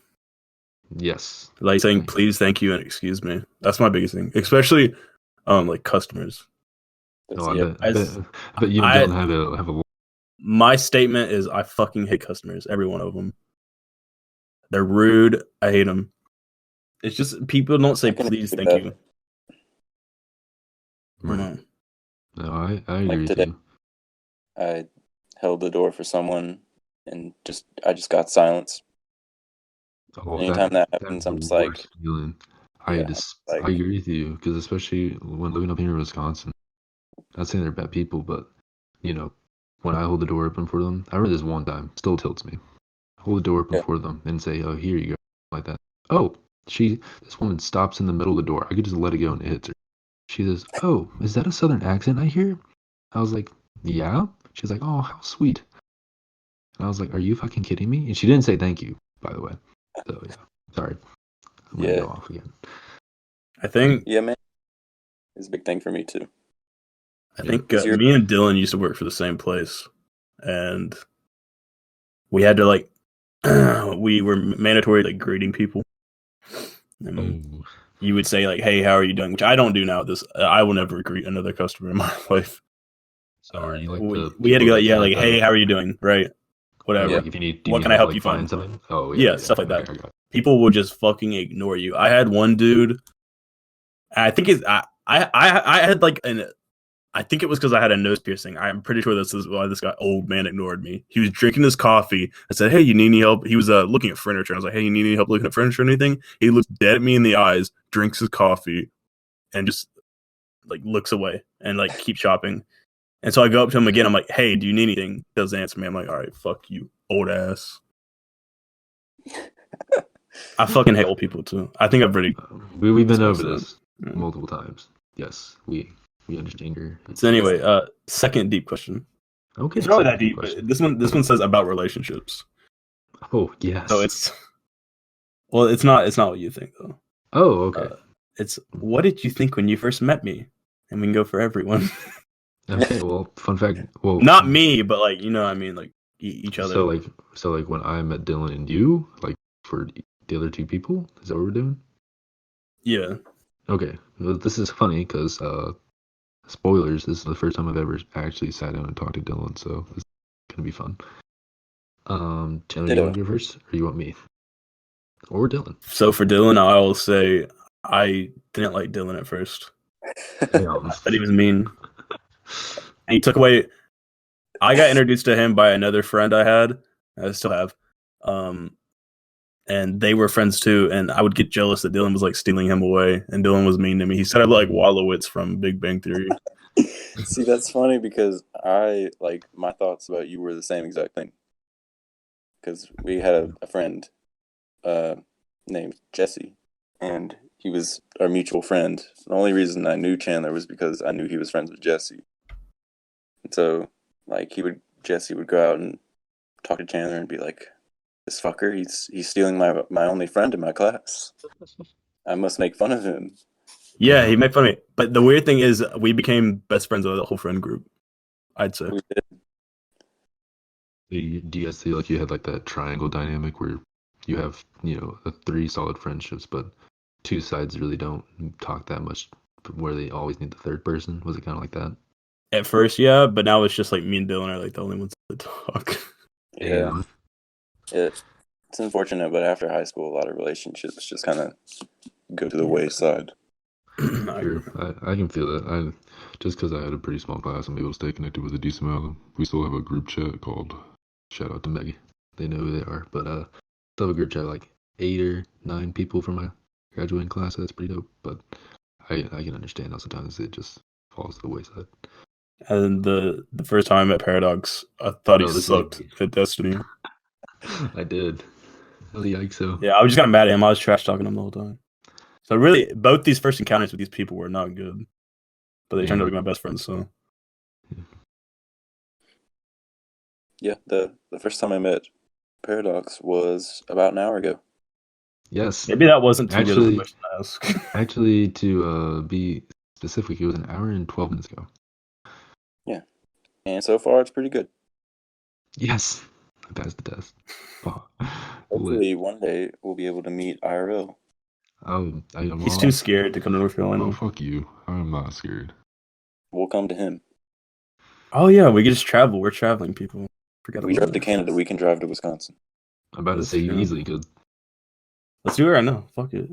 Speaker 1: Yes.
Speaker 2: like saying please, thank you, and excuse me. That's my biggest thing, especially like customers.
Speaker 1: No,
Speaker 3: Yeah.
Speaker 1: I bet you and Dylan have a
Speaker 2: My statement is, I fucking hate customers. Every one of them. They're rude. I hate them. It's just people don't say please, thank you.
Speaker 1: Right. No, I agree
Speaker 3: Like
Speaker 1: with
Speaker 3: today,
Speaker 1: you.
Speaker 3: I held the door for someone and I just got silence.
Speaker 1: Oh,
Speaker 3: Anytime that happens,
Speaker 1: that's the
Speaker 3: I'm just
Speaker 1: worst
Speaker 3: like,
Speaker 1: feeling.
Speaker 3: yeah,
Speaker 1: I
Speaker 3: like
Speaker 1: agree with you because especially when living up here in Wisconsin, not saying they're bad people, but when I hold the door open for them, I remember this one time, still tilts me. Hold the door open
Speaker 3: yeah,
Speaker 1: for them and say, "Oh, here you go," like that. Oh, this woman stops in the middle of the door. I could just let it go and it hits her. She says, "Oh, is that a Southern accent I hear?" I was like, "Yeah." She's like, "Oh, how sweet." And I was like, "Are you fucking kidding me?" And she didn't say thank you, by the way. So yeah, sorry. I'm gonna
Speaker 3: yeah,
Speaker 1: go off again.
Speaker 2: I think
Speaker 3: yeah, man. It's a big thing for me too.
Speaker 2: me and Dylan used to work for the same place, and we had to like we were mandatory like greeting people. And you would say like, "Hey, how are you doing?" Which I don't do now. I will never greet another customer in my life.
Speaker 1: So are you like
Speaker 2: we had to go,
Speaker 1: that
Speaker 2: yeah,
Speaker 1: say
Speaker 2: like,
Speaker 1: that?
Speaker 2: hey, how are you doing? Right. Whatever.
Speaker 1: Like if you need, do you
Speaker 2: What
Speaker 1: need
Speaker 2: can I help
Speaker 1: like
Speaker 2: you find?
Speaker 1: something? Oh
Speaker 2: Yeah, stuff like
Speaker 1: Okay,
Speaker 2: that.
Speaker 1: I got it.
Speaker 2: People will just fucking ignore you. I had one dude. I think I had like I think it was because I had a nose piercing. I'm pretty sure this is why this guy old man ignored me. He was drinking his coffee. I said, "Hey, you need any help?" He was looking at furniture. I was like, "Hey, you need any help looking at furniture or anything?" He looks dead at me in the eyes, drinks his coffee, and just like looks away and like keeps shopping. And so I go up to him again. I'm like, "Hey, do you need anything?" He doesn't answer me. I'm like, "All right, fuck you, old ass." I fucking hate old people too. I think I've already
Speaker 1: We've been over
Speaker 2: discussed that.
Speaker 1: this multiple times. Yes, we understand your.
Speaker 2: So anyway, second deep question.
Speaker 1: Okay,
Speaker 2: It's not really
Speaker 1: second
Speaker 2: that deep,
Speaker 1: question.
Speaker 2: but this one says about relationships.
Speaker 1: Oh yes.
Speaker 2: So it's not what you think though.
Speaker 1: Oh okay.
Speaker 2: It's what did you think when you first met me? And we can go for everyone.
Speaker 1: Okay. Well, fun fact. Well,
Speaker 2: Not me, but like you know what I mean, like each other.
Speaker 1: So like when I met Dylan and you, like for the other two people, is that what we're doing?
Speaker 2: Yeah.
Speaker 1: Okay. Well, this is funny because spoilers. This is the first time I've ever actually sat down and talked to Dylan, so it's gonna be fun. Chandler, you want to go first, or you want me, or Dylan?
Speaker 2: So for Dylan, I will say I didn't like Dylan at first.
Speaker 1: Damn.
Speaker 2: I thought he was mean. And he took away. I got introduced to him by another friend I had. I still have. And they were friends too. And I would get jealous that Dylan was like stealing him away. And Dylan was mean to me. He said I look like Wallowitz from Big Bang Theory.
Speaker 3: See, that's funny because I like my thoughts about you were the same exact thing. Because we had a friend named Jesse, and he was our mutual friend. The only reason I knew Chandler was because I knew he was friends with Jesse. And so, like, Jesse would go out and talk to Chandler and be like, "This fucker, he's stealing my only friend in my class. I must make fun of him."
Speaker 2: Yeah, he made fun of me. But the weird thing is, we became best friends with the whole friend group. I'd say.
Speaker 3: We did.
Speaker 1: Do you guys feel like you had like that triangle dynamic where you have, three solid friendships, but two sides really don't talk that much, where they always need the third person? Was it kind of like that?
Speaker 2: At first, yeah, but now it's just like me and Dylan are like the only ones that talk.
Speaker 3: Yeah. It's unfortunate, but after high school, a lot of relationships just kind of go to the wayside.
Speaker 1: Sure, I can feel that. Just because I had a pretty small class, I'm able to stay connected with a decent amount of them. We still have a group chat called, shout out to Maggie. They know who they are, but still have a group chat like 8 or 9 people from my graduating class. That's pretty dope. But I can understand how sometimes it just falls to the wayside.
Speaker 2: And the first time I met Paradox, I thought he sucked at Destiny.
Speaker 1: I did. Yikes! So
Speaker 2: yeah, I was just got mad at him. I was trash talking him the whole time. So really, both these first encounters with these people were not good, but they turned out to be my best friends. So
Speaker 3: yeah, the first time I met Paradox was about an hour ago.
Speaker 1: Yes.
Speaker 2: Maybe that wasn't too good of a question to ask.
Speaker 1: Actually, to be specific, it was an hour and 12 minutes ago.
Speaker 3: Yeah, and so far it's pretty good.
Speaker 1: Yes, I passed the test. Oh,
Speaker 3: hopefully one day we'll be able to meet IRL.
Speaker 2: He's too scared to come to North Carolina.
Speaker 1: Oh, fuck you. I'm not scared.
Speaker 3: We'll come to him.
Speaker 2: Oh yeah, we can just travel. We're traveling people.
Speaker 3: We drove to Canada. We can drive to Wisconsin.
Speaker 1: I'm about to say you easily could.
Speaker 2: Let's do it right now. Fuck it.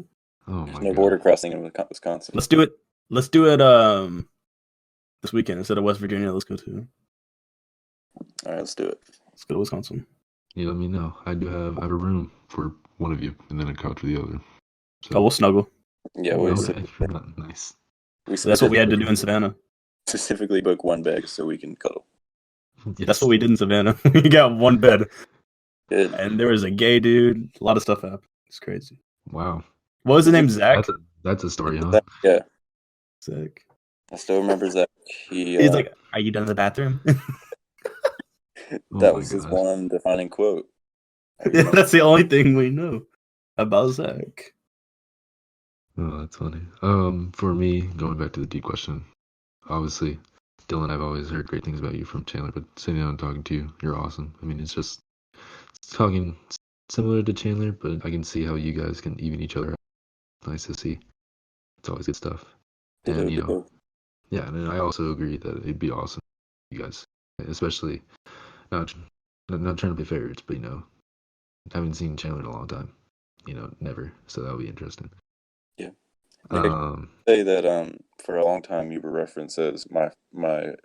Speaker 1: Oh my god.
Speaker 3: No border crossing in Wisconsin.
Speaker 2: Let's do it. Let's do it. This weekend instead of West Virginia. Let's go to.
Speaker 3: All right, let's do it.
Speaker 2: Let's go to Wisconsin.
Speaker 1: You let me know. I have a room for one of you, and then a couch for the other.
Speaker 2: So we'll snuggle.
Speaker 3: Yeah,
Speaker 1: nice.
Speaker 2: That's what we had to do in Savannah.
Speaker 3: Specifically book one bed so we can cuddle.
Speaker 2: Yes. That's what we did in Savannah. We got one bed.
Speaker 3: Good.
Speaker 2: And there was a gay dude. A lot of stuff happened. It's crazy.
Speaker 1: Wow.
Speaker 2: What was his name? Zach?
Speaker 1: That's a story, huh?
Speaker 3: Yeah.
Speaker 2: Zach.
Speaker 3: I still remember Zach.
Speaker 2: He's like, "Are you done in the bathroom?"
Speaker 3: That was his one defining quote.
Speaker 2: Yeah, that's the only thing we know about Zach.
Speaker 1: Oh, that's funny. For me, going back to the deep question, obviously, Dylan, I've always heard great things about you from Chandler, but sitting down and talking to you, you're awesome. I mean, it's talking similar to Chandler, but I can see how you guys can even each other out. Nice to see. It's always good stuff. And, yeah, and I also agree that it'd be awesome you guys, especially not not trying to be favorites, but I haven't seen Chandler in a long time. Never. So that'll be interesting.
Speaker 3: Yeah. Nick, I
Speaker 1: Um,
Speaker 3: say that for a long time you were referenced as my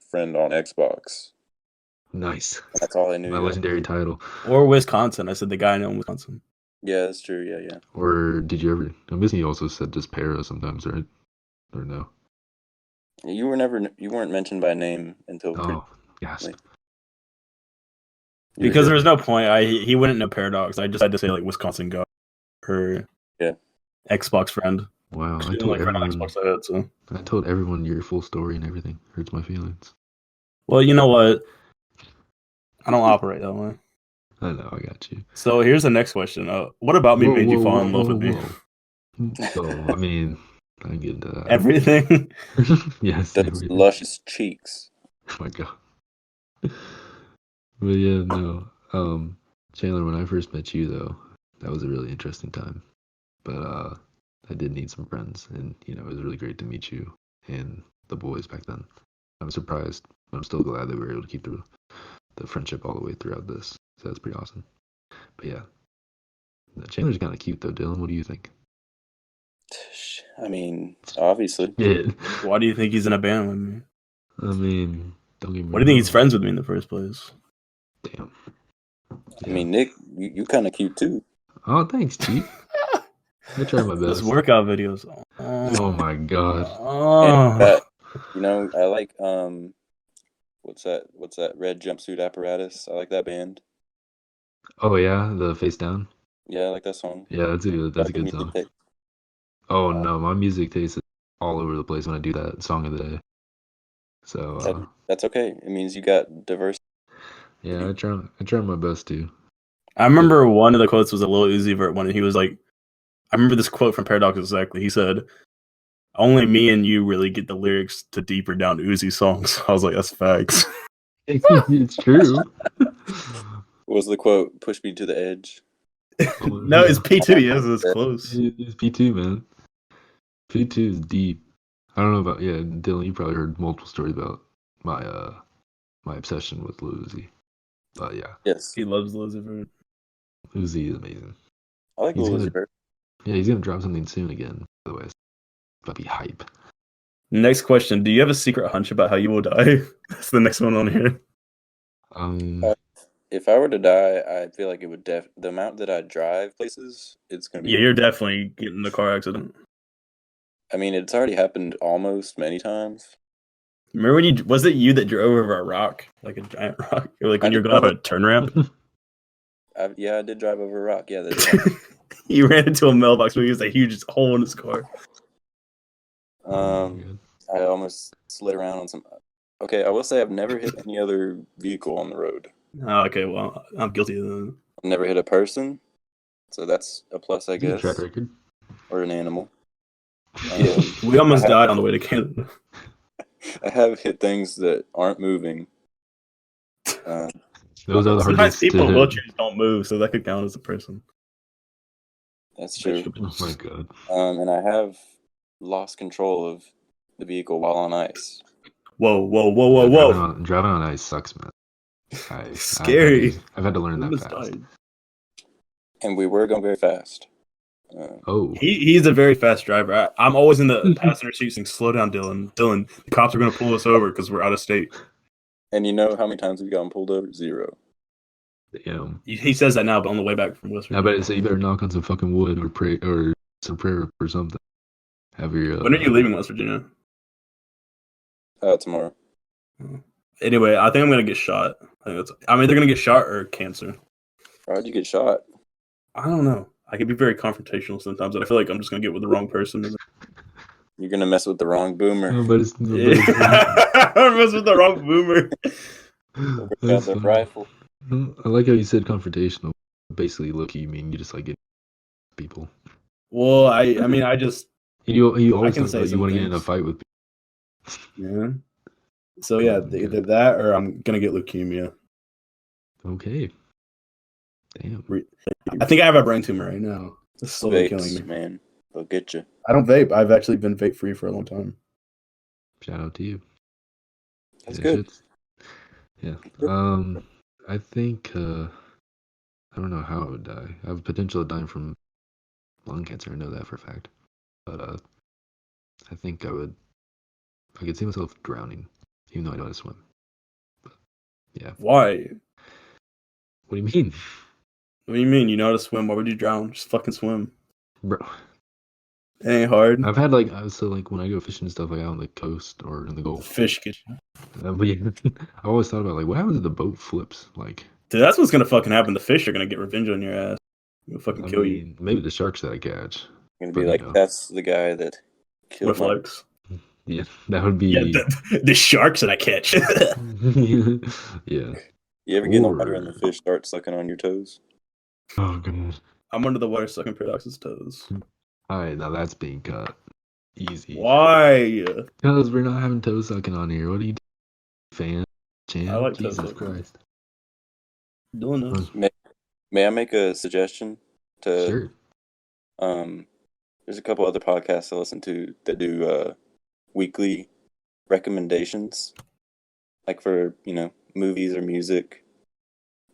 Speaker 3: friend on Xbox.
Speaker 1: nice.
Speaker 3: That's all I
Speaker 1: My
Speaker 3: knew.
Speaker 1: legendary title.
Speaker 2: Or Wisconsin. I said the guy I know in Wisconsin.
Speaker 3: Yeah, that's true. Yeah.
Speaker 1: Or did you ever? I'm guessing you also said just Para sometimes, right? Or no?
Speaker 3: You weren't mentioned by name until pretty
Speaker 1: Oh, yes.
Speaker 3: recently.
Speaker 2: Because there was no point. He wouldn't know Paradox. I just had to say like Wisconsin guy or
Speaker 3: Yeah.
Speaker 2: Xbox friend.
Speaker 1: Wow, I
Speaker 2: Didn't
Speaker 1: told
Speaker 2: like friend on
Speaker 1: everyone.
Speaker 2: Xbox I had, so.
Speaker 1: I told everyone your full story and everything. Hurts my feelings.
Speaker 2: Well, you know what? I don't operate that way.
Speaker 1: I know, I got you.
Speaker 2: So here's the next question. What about me made you fall in love with me?
Speaker 1: So, I mean, I get into that.
Speaker 2: Everything.
Speaker 1: Yes,
Speaker 3: Those
Speaker 1: everything.
Speaker 3: luscious cheeks.
Speaker 1: Oh my god. But yeah, no. Chandler, when I first met you though, that was a really interesting time. But I did need some friends, and it was really great to meet you and the boys back then. I'm surprised, but I'm still glad that we were able to keep the friendship all the way throughout this. So that's pretty awesome. But yeah, Chandler's kind of cute though. Dylan, what do you think?
Speaker 3: I mean, obviously.
Speaker 1: Yeah.
Speaker 2: Why do you think he's in a band with me?
Speaker 1: I mean, don't get me
Speaker 2: Why do you think he's
Speaker 1: wrong.
Speaker 2: friends with me in the first place?
Speaker 1: Damn.
Speaker 3: I mean, Nick, you kind of cute too.
Speaker 1: Oh, thanks, Chief. I tried my
Speaker 2: Those
Speaker 1: best.
Speaker 2: workout videos.
Speaker 1: Oh my god.
Speaker 2: Oh.
Speaker 3: And I like what's that red jumpsuit apparatus? I like that band.
Speaker 1: Oh yeah, the face down.
Speaker 3: Yeah, I like that song.
Speaker 1: Yeah, that's a good
Speaker 3: Like a music
Speaker 1: song.
Speaker 3: tape.
Speaker 1: Oh no, my music taste is all over the place when I do that song of the day. So
Speaker 3: That's okay. It means you got diversity.
Speaker 1: yeah, I try my best to.
Speaker 2: I remember one of the quotes was a Lil Uzi Vert one, and he was like, I remember this quote from Paradox exactly. He said, "Only me and you really get the lyrics to deeper down Uzi songs." I was like, "That's facts."
Speaker 1: It's true.
Speaker 3: What was the quote? Push me to the edge.
Speaker 2: No, it's P2. Yes, it's close.
Speaker 1: It's P2, man. P2 is deep. I don't know about Dylan. You probably heard multiple stories about my obsession with Lil Uzi. But yeah,
Speaker 3: Yes,
Speaker 2: He loves Lil Uzi Vert.
Speaker 1: Uzi is amazing.
Speaker 3: I like
Speaker 1: He's
Speaker 3: Lil
Speaker 1: gonna
Speaker 3: Uzi Vert.
Speaker 1: Yeah, he's gonna drop something soon again. By the way, it's about to be hype.
Speaker 2: Next question: do you have a secret hunch about how you will die? That's the next one on here.
Speaker 3: If I were to die, I feel like it would the amount that I drive places, it's gonna be.
Speaker 2: Yeah, you're definitely getting in a car accident.
Speaker 3: I mean, it's already happened almost many times.
Speaker 2: Remember when was it you that drove over a rock, like a giant rock, or like when
Speaker 3: I
Speaker 2: you were
Speaker 3: did
Speaker 2: going up
Speaker 3: drive
Speaker 2: a turn ramp?
Speaker 3: I did drive over a rock. Yeah,
Speaker 2: You ran into a mailbox where he was a huge hole in his car.
Speaker 3: I almost slid around on some. Okay, I will say I've never hit any other vehicle on the road.
Speaker 2: Oh, okay, well, I'm guilty of that.
Speaker 3: I've never hit a person, so that's a plus, I
Speaker 1: Good
Speaker 3: guess.
Speaker 1: track record.
Speaker 3: Or an animal.
Speaker 2: We almost died on the way to Canada.
Speaker 3: I have hit things that aren't moving.
Speaker 1: Those are the
Speaker 2: Sometimes
Speaker 1: hardest
Speaker 2: people in
Speaker 1: to hit.
Speaker 2: wheelchairs don't move, so that could count as a person.
Speaker 3: That's true.
Speaker 1: Oh my god.
Speaker 3: And I have lost control of the vehicle while on ice.
Speaker 2: Whoa!
Speaker 1: Driving on ice sucks, man.
Speaker 2: Scary.
Speaker 1: I've had to learn that
Speaker 2: Almost
Speaker 1: fast.
Speaker 2: died.
Speaker 3: And we were going very fast.
Speaker 2: He's a very fast driver. I'm always in the passenger seat saying, "Slow down, Dylan. Dylan, the cops are going to pull us over because we're out of state."
Speaker 3: And you know how many times we've gotten pulled over? 0.
Speaker 1: Damn.
Speaker 2: He says that now, but on the way back from West Virginia.
Speaker 1: I bet say you better knock on some fucking wood or pray or some prayer or something. Have your.
Speaker 2: When are you leaving West Virginia?
Speaker 3: Tomorrow.
Speaker 2: Anyway, I think I'm going to get shot. I'm either going to get shot or cancer.
Speaker 3: Why'd you get shot?
Speaker 2: I don't know. I can be very confrontational sometimes, and I feel like I'm just going to get with the wrong person.
Speaker 3: You're going to mess with the wrong boomer.
Speaker 1: No, but it's.
Speaker 2: I mess with the wrong boomer.
Speaker 3: Got the rifle.
Speaker 1: I like how you said confrontational. Basically, look, you mean you just like get people.
Speaker 2: Well, I mean, I just.
Speaker 1: You always
Speaker 2: can
Speaker 1: talk
Speaker 2: say
Speaker 1: about you want to get in a
Speaker 2: things.
Speaker 1: fight with people.
Speaker 2: Yeah. So yeah, either that or I'm gonna get leukemia.
Speaker 1: Okay. Damn.
Speaker 2: I think I have a brain tumor right now. It's slowly killing me.
Speaker 3: Man, they'll get you.
Speaker 2: I don't vape. I've actually been vape free for a long time.
Speaker 1: Shout out to you.
Speaker 3: That's good.
Speaker 1: Yeah. I think I don't know how I would die. I have a potential of dying from lung cancer. I know that for a fact. But I think I could see myself drowning, even though I know how to swim. But yeah.
Speaker 2: Why?
Speaker 1: What do you mean,
Speaker 2: What do you mean? You know how to swim? Why would you drown? Just fucking swim.
Speaker 1: bro?
Speaker 2: It ain't hard.
Speaker 1: I've had so like when I go fishing and stuff like out on the coast or in the
Speaker 2: The
Speaker 1: Gulf.
Speaker 2: fish get you.
Speaker 1: But yeah, I always thought about like what happens if the boat flips? Like,
Speaker 2: Dude, that's what's gonna fucking happen. The fish are gonna get revenge on your ass. They'll fucking
Speaker 1: I
Speaker 2: kill you.
Speaker 1: mean, maybe the sharks that I catch.
Speaker 3: Gonna be
Speaker 1: But
Speaker 3: like, that's the guy that
Speaker 2: What
Speaker 3: killed my.
Speaker 2: flags?
Speaker 1: yeah, that would
Speaker 2: Yeah,
Speaker 1: be
Speaker 2: the sharks that I catch.
Speaker 1: yeah.
Speaker 3: You ever get in the water and the
Speaker 1: Or
Speaker 3: fish start sucking on your toes?
Speaker 1: oh goodness.
Speaker 2: I'm under the water sucking Paradox's toes.
Speaker 1: All right, now that's being cut easy.
Speaker 2: Why?
Speaker 1: Because we're not having toe sucking on here. What are you fan?
Speaker 2: I
Speaker 1: Chan?
Speaker 2: like toe
Speaker 1: Jesus
Speaker 2: sucking.
Speaker 1: Christ.
Speaker 2: Doing this.
Speaker 3: May I make a suggestion?
Speaker 1: Sure.
Speaker 3: There's a couple other podcasts I listen to that do weekly recommendations, like for movies or music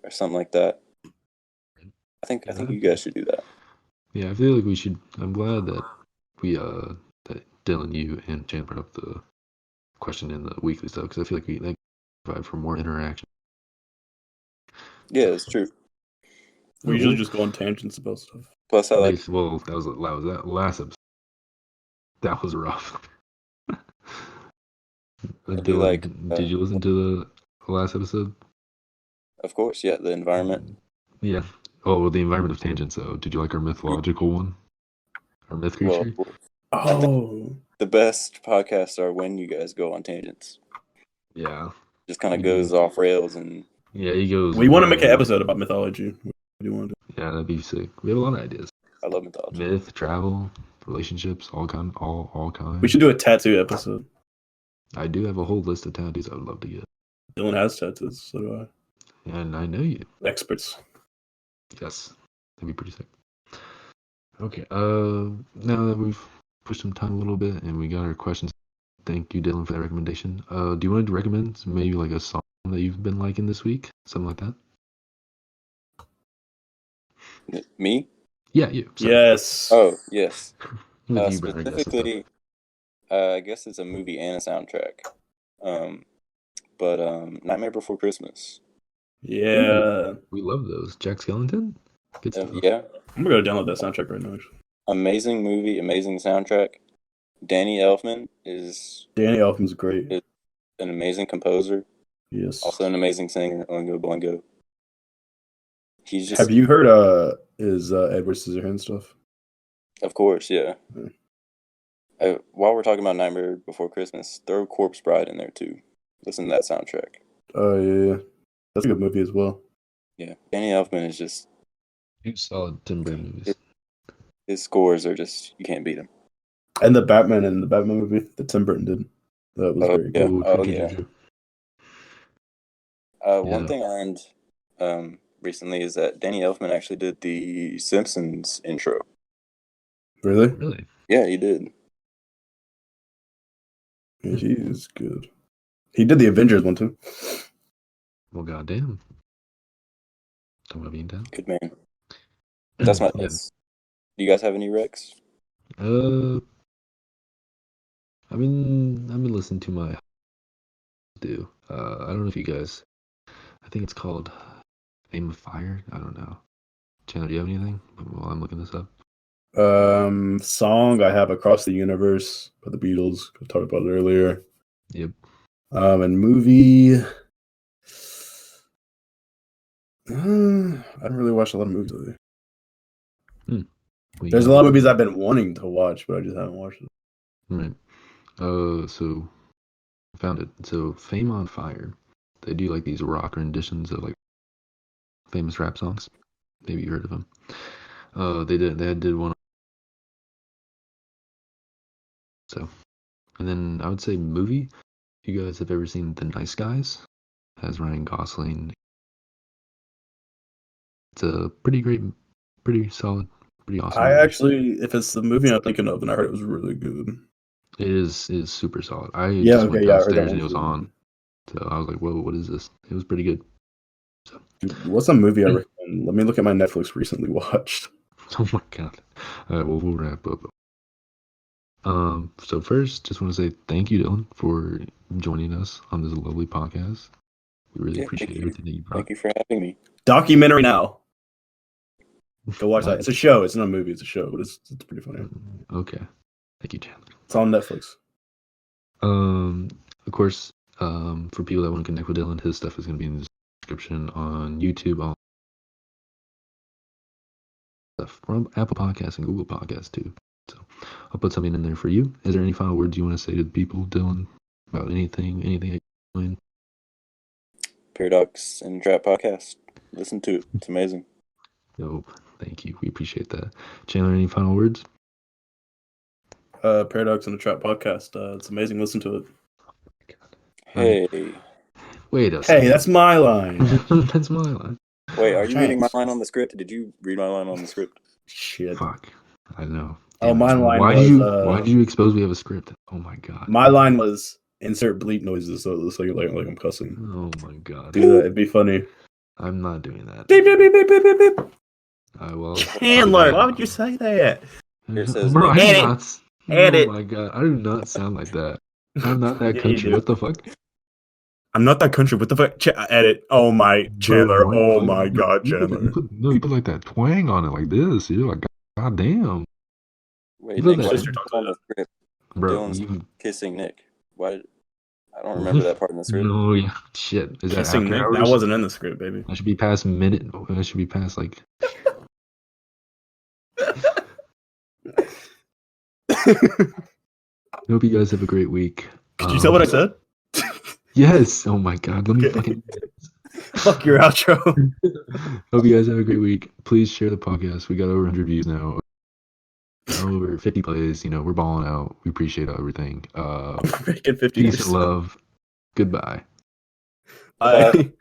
Speaker 3: or something like that. I think you guys should do that.
Speaker 1: Yeah, I feel like we should. I'm glad that that Dylan, you, and Chan brought up the question in the weekly stuff because I feel like we provide for more interaction.
Speaker 3: Yeah, it's true.
Speaker 2: We usually just go on tangents about stuff.
Speaker 3: Plus, I like.
Speaker 1: Well, that was that last episode. That was rough. Dylan,
Speaker 3: like,
Speaker 1: did you listen to the last episode?
Speaker 3: Of course, yeah, the environment.
Speaker 1: Yeah. Oh, well, the environment of tangents. So, did you like our mythological one? Our myth
Speaker 3: Well,
Speaker 1: creature?
Speaker 2: Oh,
Speaker 3: the best podcasts are when you guys go on tangents.
Speaker 1: Yeah.
Speaker 3: Just kind of goes off rails and.
Speaker 1: Yeah, he goes.
Speaker 2: we want to make an episode about mythology. What do you want to do?
Speaker 1: Yeah, that'd be sick. We have a lot of ideas.
Speaker 3: I love mythology.
Speaker 1: Myth, travel, relationships, all kinds.
Speaker 2: We should do a tattoo episode.
Speaker 1: I do have a whole list of tattoos I would love to get.
Speaker 2: Dylan has tattoos, so do I.
Speaker 1: And I know you.
Speaker 2: Experts.
Speaker 1: Yes. That'd be pretty sick. Okay, now that we've pushed some time a little bit and we got our questions, thank you, Dylan, for that recommendation. Do you want to recommend maybe like a song that you've been liking this week? Something like that?
Speaker 3: Me?
Speaker 1: Yeah, you. Sorry.
Speaker 2: Yes.
Speaker 3: Oh, yes.
Speaker 1: With you, Brent, I guess.
Speaker 3: Specifically, I guess it's a movie and a soundtrack. But Nightmare Before Christmas.
Speaker 2: Yeah.
Speaker 1: We love those. Jack Skellington? Good stuff.
Speaker 3: Yeah.
Speaker 2: I'm gonna go download that soundtrack right now. Actually.
Speaker 3: Amazing movie, amazing soundtrack. Danny Elfman is
Speaker 2: Danny Elfman's great.
Speaker 3: an amazing composer.
Speaker 2: Yes.
Speaker 3: Also an amazing singer, Oingo Boingo. He's just.
Speaker 2: Have you heard his Edward Scissorhands stuff?
Speaker 3: Of course, yeah.
Speaker 2: Yeah.
Speaker 3: While we're talking about Nightmare Before Christmas, throw Corpse Bride in there too. Listen to that soundtrack.
Speaker 2: Oh yeah. That's a good movie as well.
Speaker 3: Yeah, Danny Elfman is just.
Speaker 1: Two solid Tim Burton movies.
Speaker 3: His scores are just, you can't beat them.
Speaker 2: And the Batman movie that Tim Burton did. That was very
Speaker 3: yeah.
Speaker 2: good.
Speaker 1: Ooh,
Speaker 3: Oh,
Speaker 1: true,
Speaker 3: yeah.
Speaker 1: true.
Speaker 3: One thing I learned recently is that Danny Elfman actually did the Simpsons intro.
Speaker 2: Really?
Speaker 1: Really?
Speaker 3: Yeah, he did.
Speaker 2: Yeah, he is good. He did the Avengers one too.
Speaker 1: Well, goddamn. Talking about being down.
Speaker 3: Good man. That's my
Speaker 1: Yeah.
Speaker 3: list. Do you guys have any recs?
Speaker 1: I've been listening to my do. I don't know if you guys. I think it's called Fame of Fire. I don't know. Chandler, do you have anything while I'm looking this up?
Speaker 2: Song I have Across the Universe by the Beatles. I talked about it earlier.
Speaker 1: Yep.
Speaker 2: And movie. I don't really watch a lot of movies lately.
Speaker 1: Well,
Speaker 2: There's a lot of movies I've been wanting to watch, but I just haven't watched it.
Speaker 1: Right. So I found it. So Fame on Fire. They do like these rock renditions of like famous rap songs. Maybe you heard of them. They did one. So, and then I would say movie. If you guys have ever seen The Nice Guys, it has Ryan Gosling. It's a pretty great, pretty solid, pretty awesome.
Speaker 2: I
Speaker 1: movie.
Speaker 2: actually, if it's the movie I'm thinking of, and I heard it was really good.
Speaker 1: It is super solid. I
Speaker 2: Yeah,
Speaker 1: just
Speaker 2: okay,
Speaker 1: went
Speaker 2: yeah, I heard that
Speaker 1: downstairs
Speaker 2: one
Speaker 1: and it was
Speaker 2: too.
Speaker 1: on. So I was like, whoa, what is this? It was pretty good. So,
Speaker 2: What's a movie I recommend? Let me look at my Netflix recently watched.
Speaker 1: oh my god. All right, well, we'll wrap up. So first, just want to say thank you, Dylan, for joining us on this lovely podcast. We really appreciate
Speaker 3: thank you.
Speaker 1: everything that you brought.
Speaker 3: Thank you for having me.
Speaker 2: Documentary now. Go watch that.
Speaker 1: Nice.
Speaker 2: It's a show. It's not a movie. It's a show, but it's pretty funny.
Speaker 1: Okay. Thank you, Chandler.
Speaker 2: It's on Netflix.
Speaker 1: Of course, for people that want to connect with Dylan, his stuff is going to be in the description on YouTube, on stuff from Apple Podcasts and Google Podcasts too. So I'll put something in there for you. Is there any final words you want to say to the people, Dylan, about anything that you're doing?
Speaker 3: Paradox and Trap podcast. Listen to it. It's amazing.
Speaker 1: No, thank you. We appreciate that. Chandler, any final words?
Speaker 2: Paradox and the Trap podcast. It's amazing. Listen to it.
Speaker 3: Hey.
Speaker 1: Wait a second.
Speaker 2: Hey, that's my line.
Speaker 1: That's my line.
Speaker 3: Wait, are you reading my
Speaker 2: Thanks.
Speaker 3: line on the script? Did you read my line on the script?
Speaker 2: Shit.
Speaker 1: Fuck. I know.
Speaker 2: Oh,
Speaker 1: Damn
Speaker 2: my
Speaker 1: it.
Speaker 2: line
Speaker 1: why
Speaker 2: was,
Speaker 1: do you why do you expose we have a script? Oh my god.
Speaker 2: My line was insert bleep noises so it looks like I'm cussing.
Speaker 1: Oh my god.
Speaker 2: Do that. It'd be funny.
Speaker 1: I'm not doing that.
Speaker 2: Beep, beep, beep, beep, beep, beep, beep.
Speaker 1: Well,
Speaker 2: Chandler, why would you say that?
Speaker 3: Here it says
Speaker 1: Bro, I do
Speaker 2: Edit.
Speaker 1: not.
Speaker 2: Edit.
Speaker 1: Oh my god, I do not sound like that. I'm not that
Speaker 2: Yeah, you
Speaker 1: country.
Speaker 2: do.
Speaker 1: What the fuck?
Speaker 2: I'm not that country. What the fuck? Edit. Oh my, Chandler.
Speaker 1: Bro,
Speaker 2: Oh
Speaker 1: why-
Speaker 2: my god,
Speaker 1: you put-
Speaker 2: Chandler.
Speaker 1: you put like that twang on it like this. You're like, god damn.
Speaker 3: Wait,
Speaker 1: You know
Speaker 3: Nick,
Speaker 1: that-
Speaker 3: why did you talk on the script?
Speaker 1: Bro,
Speaker 3: Dylan's
Speaker 1: you
Speaker 3: kissing Nick. Why did I don't remember that part in the script.
Speaker 1: no, yeah, shit. Is that
Speaker 2: Kissing
Speaker 1: after
Speaker 2: Nick?
Speaker 1: hours?
Speaker 2: That wasn't in the script, baby.
Speaker 1: That should be past minute. That should be past like. Hope you guys have a great week.
Speaker 2: Could you tell what I said?
Speaker 1: Yes. Oh my god. Let me
Speaker 2: Okay.
Speaker 1: fucking.
Speaker 2: Fuck your outro.
Speaker 1: Hope you guys have a great week. Please share the podcast. We got over 100 views now. Over 50 plays. You know, we're balling out. We appreciate everything.
Speaker 2: Making 50.
Speaker 1: Peace and love. Goodbye.
Speaker 2: Bye.